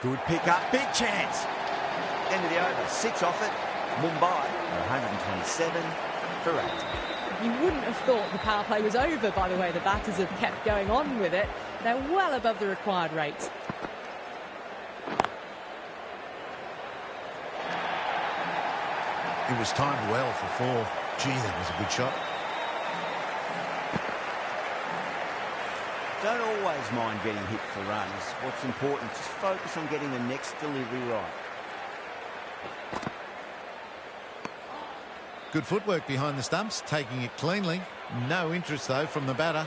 A: Good pick up, big chance. End of the over, 6 off it. Mumbai, 127 for 8.
B: You wouldn't have thought the power play was over by the way the batters have kept going on with it. They're well above the required rate.
C: It was timed well for 4. Gee, that was a good shot.
A: Don't always mind getting hit for runs. What's important, just focus on getting the next delivery right.
C: Good footwork behind the stumps, taking it cleanly. No interest, though, from the batter.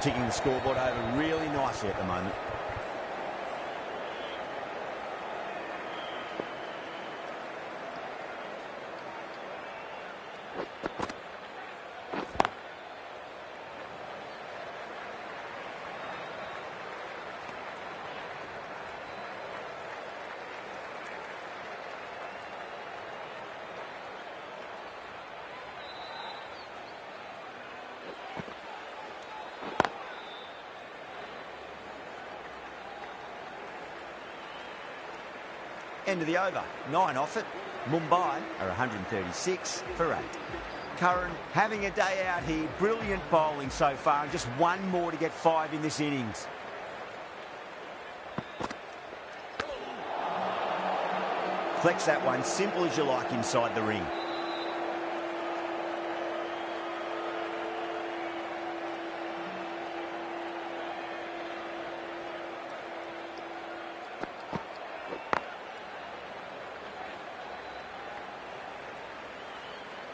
A: Ticking the scoreboard over really nicely at the moment. End of the over, 9 off it. Mumbai are 136 for 8. Curran having a day out here. Brilliant bowling so far, and just one more to get 5 in this innings. Flex that one, simple as you like inside the ring.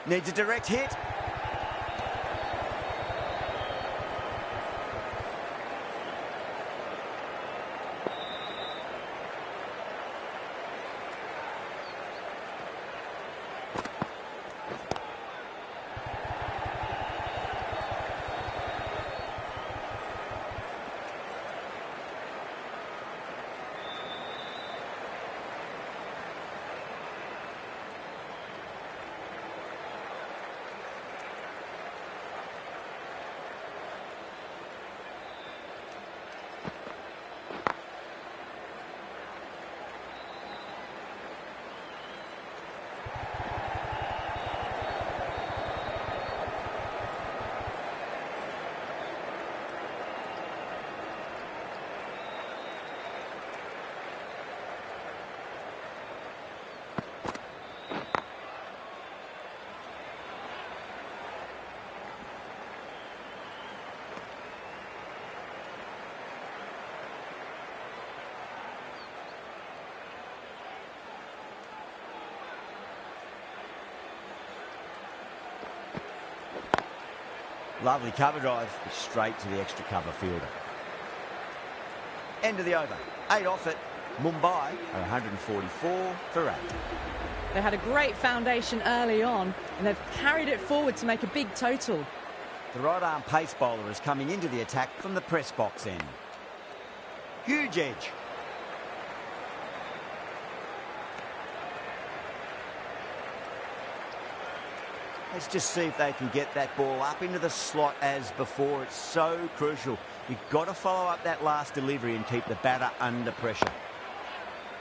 A: Needs a direct hit. Lovely cover drive, but straight to the extra cover fielder. End of the over. 8 off it. Mumbai are 144 for 8.
B: They had a great foundation early on, and they've carried it forward to make a big total.
A: The right-arm pace bowler is coming into the attack from the press box end. Huge edge. Let's just see if they can get that ball up into the slot as before. It's so crucial. You've got to follow up that last delivery and keep the batter under pressure.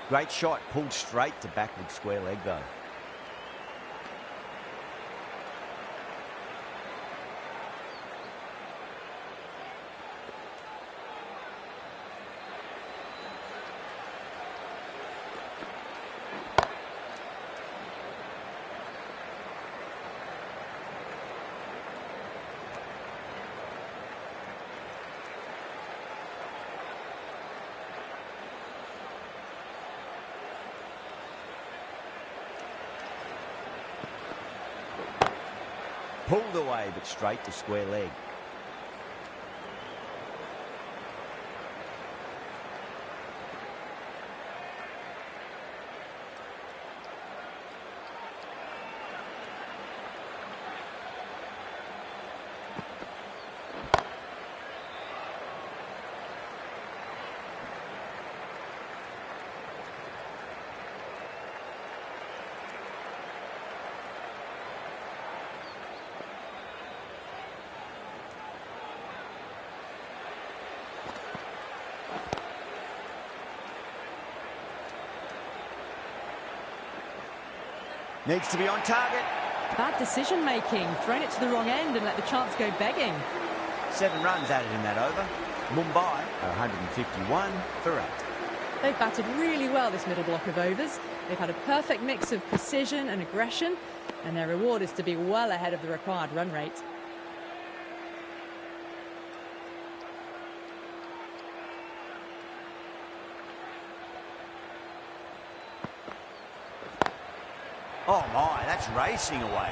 A: Great shot, pulled straight to backward square leg though. Pulled away, but straight to square leg. Needs to be on target.
B: Bad decision making, thrown it to the wrong end and let the chance go begging.
A: 7 runs added in that over. Mumbai are 151 for 8.
B: They've batted really well this middle block of overs. They've had a perfect mix of precision and aggression, and their reward is to be well ahead of the required run rate.
A: Oh my, that's racing away.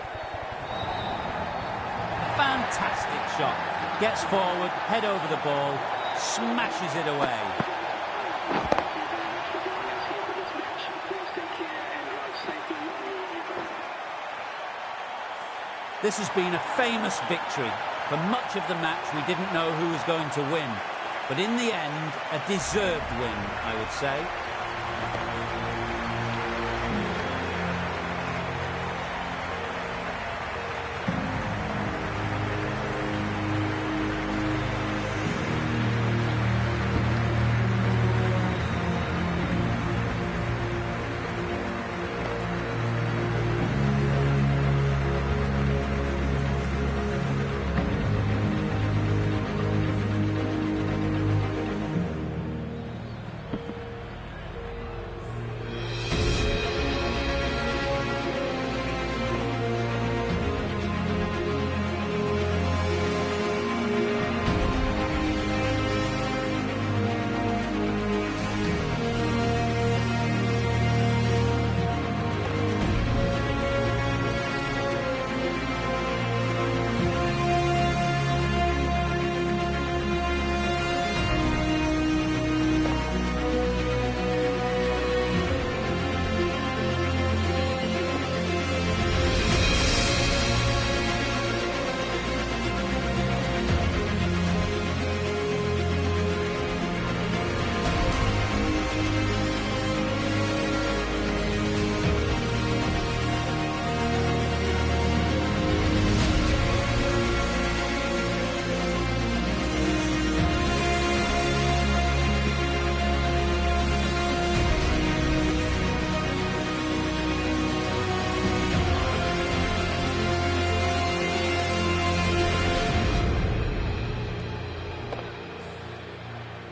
E: Fantastic shot. Gets forward, head over the ball, smashes it away. This has been a famous victory. For much of the match, we didn't know who was going to win. But in the end, a deserved win, I would say.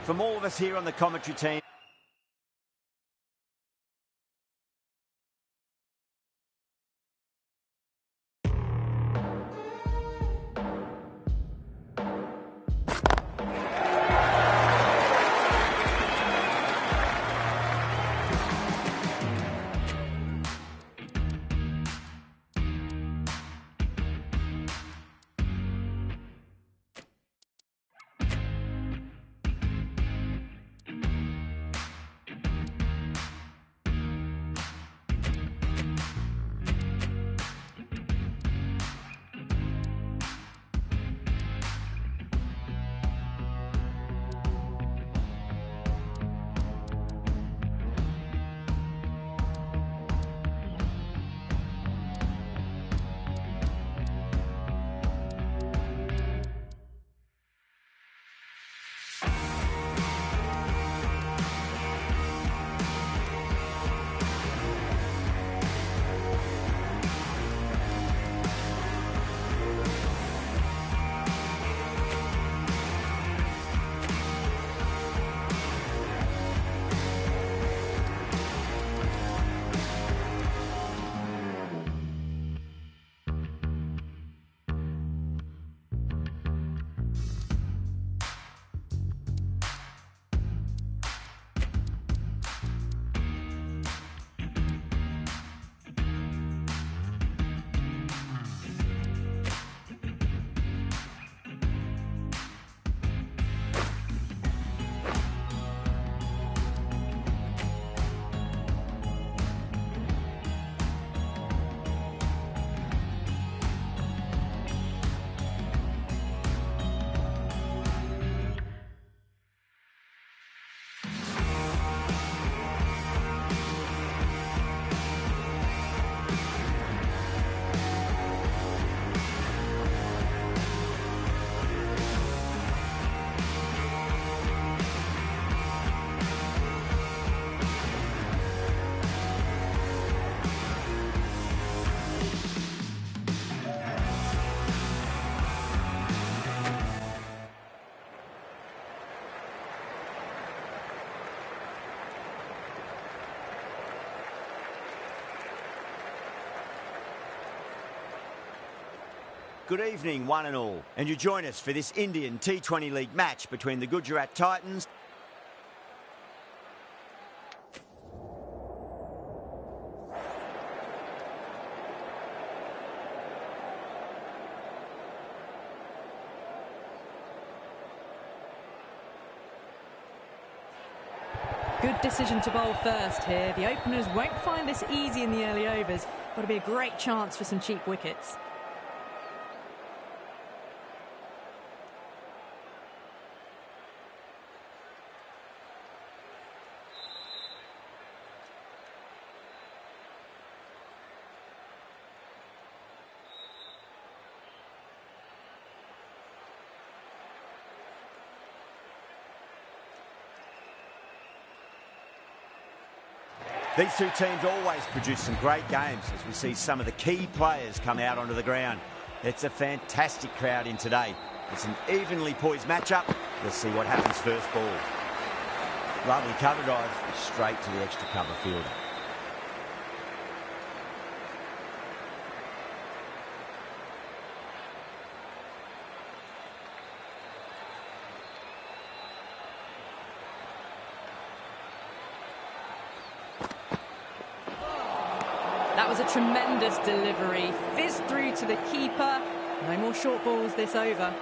A: From all of us here on the commentary team, Good evening, one and all, and you join us for this Indian T20 League match between the Gujarat Titans .
B: Good decision to bowl first here. The openers won't find this easy in the early overs. Got to be a great chance for some cheap wickets.
A: These two teams always produce some great games as we see some of the key players come out onto the ground. It's a fantastic crowd in today. It's an evenly poised matchup. Let's see what happens first ball. Lovely cover drive, straight to the extra cover fielder.
B: That was a tremendous delivery. Fizzed through to the keeper. No more short balls this over.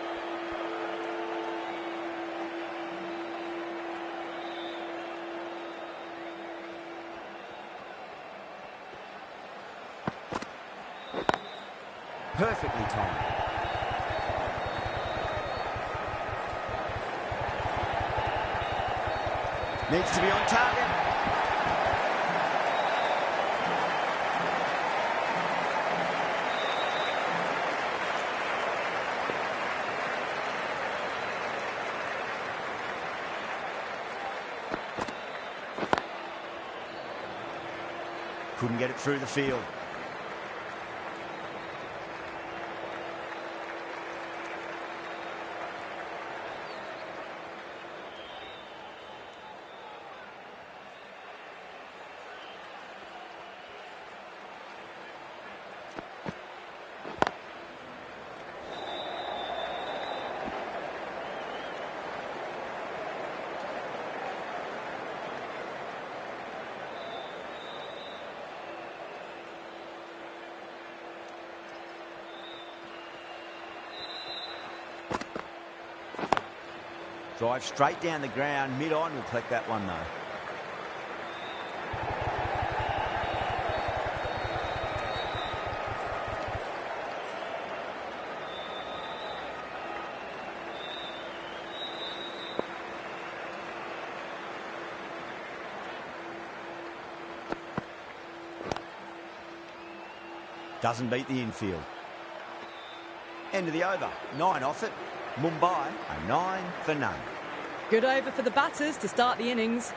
A: Perfectly timed. Needs to be on target. Couldn't get it through the field. Drive straight down the ground, mid-on, will collect that one though. Doesn't beat the infield. End of the over. 9 off it. Mumbai a 9 for none.
B: Good over for the batters to start the innings.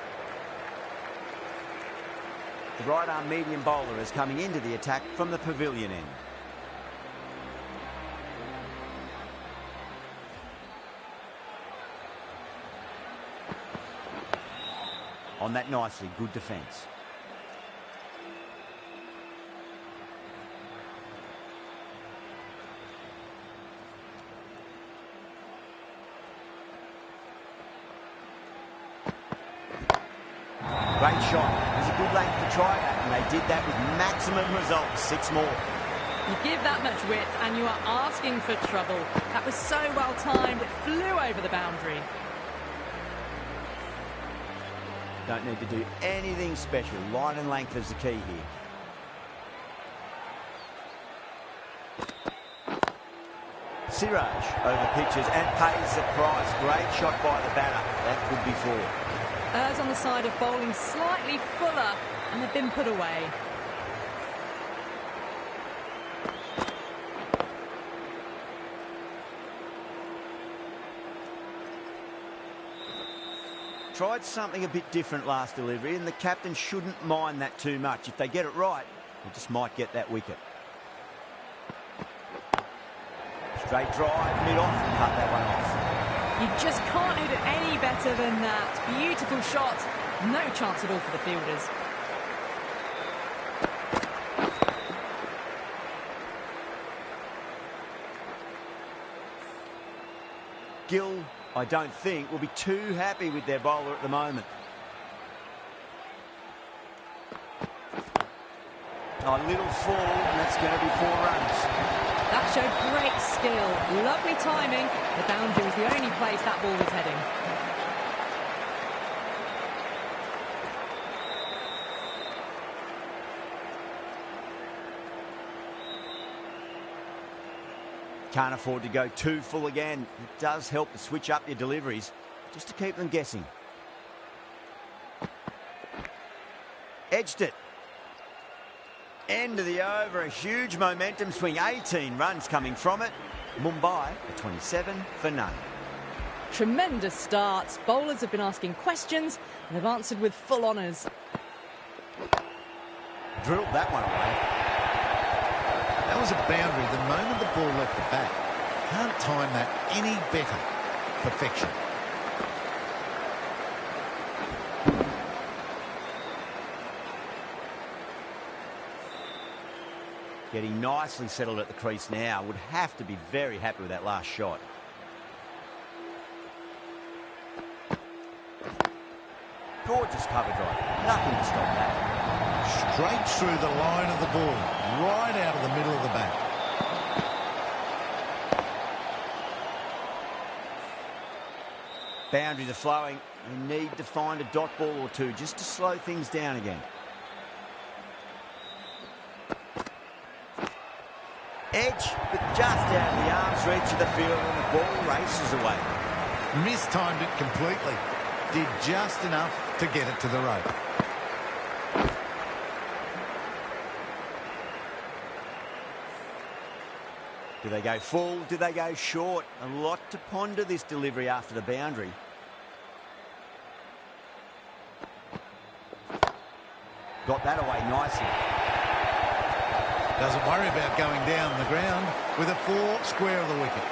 A: The right-arm medium bowler is coming into the attack from the pavilion end. On that nicely, good defence. Great shot. There's a good length to try that, and they did that with maximum results. 6 more.
B: You give that much width and you are asking for trouble. That was so well timed, it flew over the boundary.
A: Don't need to do anything special. Line and length is the key here. Siraj over pitches and pays the price. Great shot by the batter. That could be 4.
B: Errs on the side of bowling slightly fuller, and they've been put away.
A: Tried something a bit different last delivery, and the captain shouldn't mind that too much. If they get it right, they just might get that wicket. Straight drive, mid-off, and cut that one off.
B: You just can't hit it any better than that. Beautiful shot. No chance at all for the fielders.
A: Gill, I don't think, will be too happy with their bowler at the moment. A little fall, and that's going to be 4 runs.
B: That showed great skill. Lovely timing. The boundary was the only place that ball was heading.
A: Can't afford to go too full again. It does help to switch up your deliveries, just to keep them guessing. Edged it. End of the over, a huge momentum swing, 18 runs coming from it. Mumbai for 27 for none.
B: Tremendous starts. Bowlers have been asking questions and they've answered with full honours.
A: Drilled that one away.
C: That was a boundary the moment the ball left the bat. Can't time that any better. Perfection.
A: Getting nicely settled at the crease now. Would have to be very happy with that last shot. Gorgeous cover drive. Nothing to stop that.
C: Straight through the line of the ball. Right out of the middle of the bat.
A: Boundaries are flowing. You need to find a dot ball or two just to slow things down again. Edge, but just out of the arm's reach of the field and the ball races away.
C: Mistimed it completely. Did just enough to get it to the rope.
A: Do they go full? Do they go short? A lot to ponder this delivery after the boundary. Got that away nicely.
C: Doesn't worry about going down the ground with a 4 square of the wicket.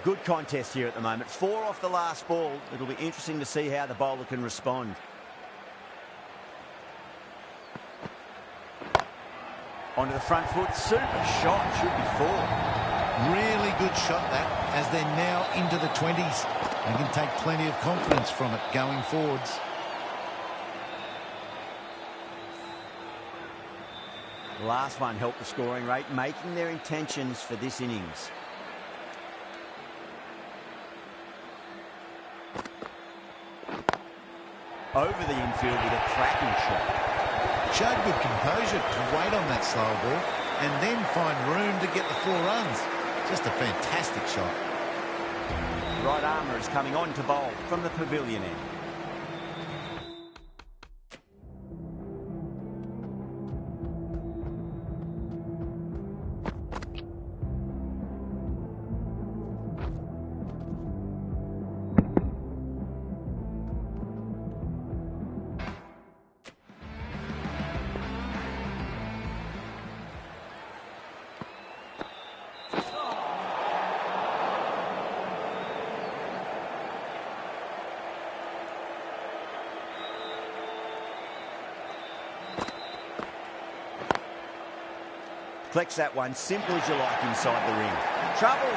A: Good contest here at the moment. 4 off the last ball. It'll be interesting to see how the bowler can respond. Onto the front foot. Super shot. Should be 4.
C: Really good shot that, as they're now into the 20s. They can take plenty of confidence from it going forwards.
A: The last one helped the scoring rate, making their intentions for this innings. Over the infield with a cracking shot.
C: Showed good composure to wait on that slow ball and then find room to get the 4 runs. Just a fantastic shot.
A: Right armour is coming on to bowl from the pavilion end. Collects that one, simple as you like, inside the ring. Trouble.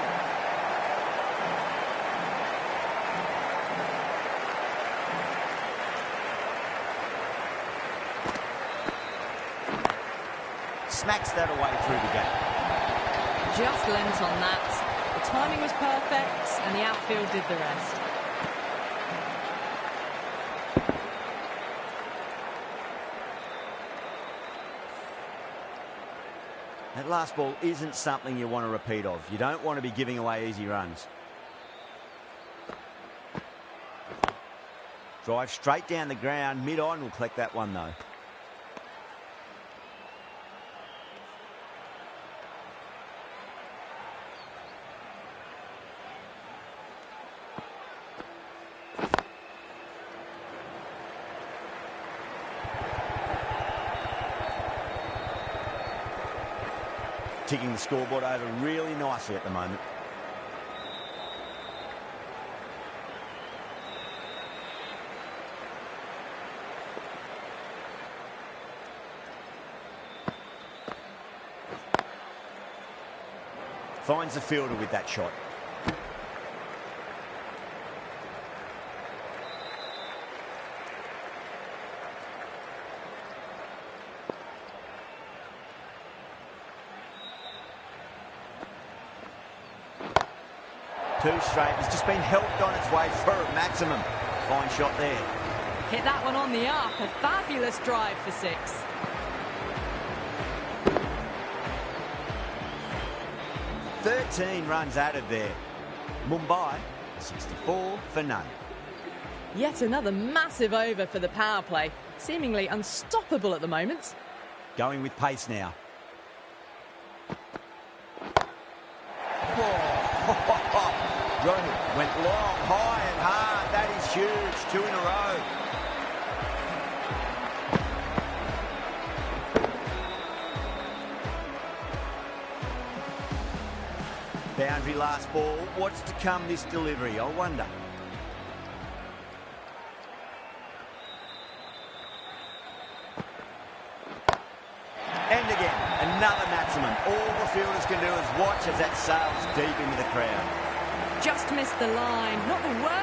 A: Smacks that away through the gap.
B: Just lent on that. The timing was perfect and the outfield did the rest.
A: That last ball isn't something you want to repeat of. You don't want to be giving away easy runs. Drive straight down the ground. Mid-on will collect that one, though. Ticking the scoreboard over really nicely at the moment. Finds the fielder with that shot. Too straight. It's just been helped on its way for a maximum. Fine shot there.
B: Hit that one on the up. A fabulous drive for 6.
A: "13 runs added there. Mumbai, 64 for none.
B: Yet another massive over for the power play. Seemingly unstoppable at the moment.
A: Going with pace now. Rohit went long, high and hard. That is huge. 2 in a row. Boundary last ball. What's to come this delivery, I wonder. And again, another maximum. All the fielders can do is watch as that sails deep into the crowd.
B: Just missed the line. Not the worst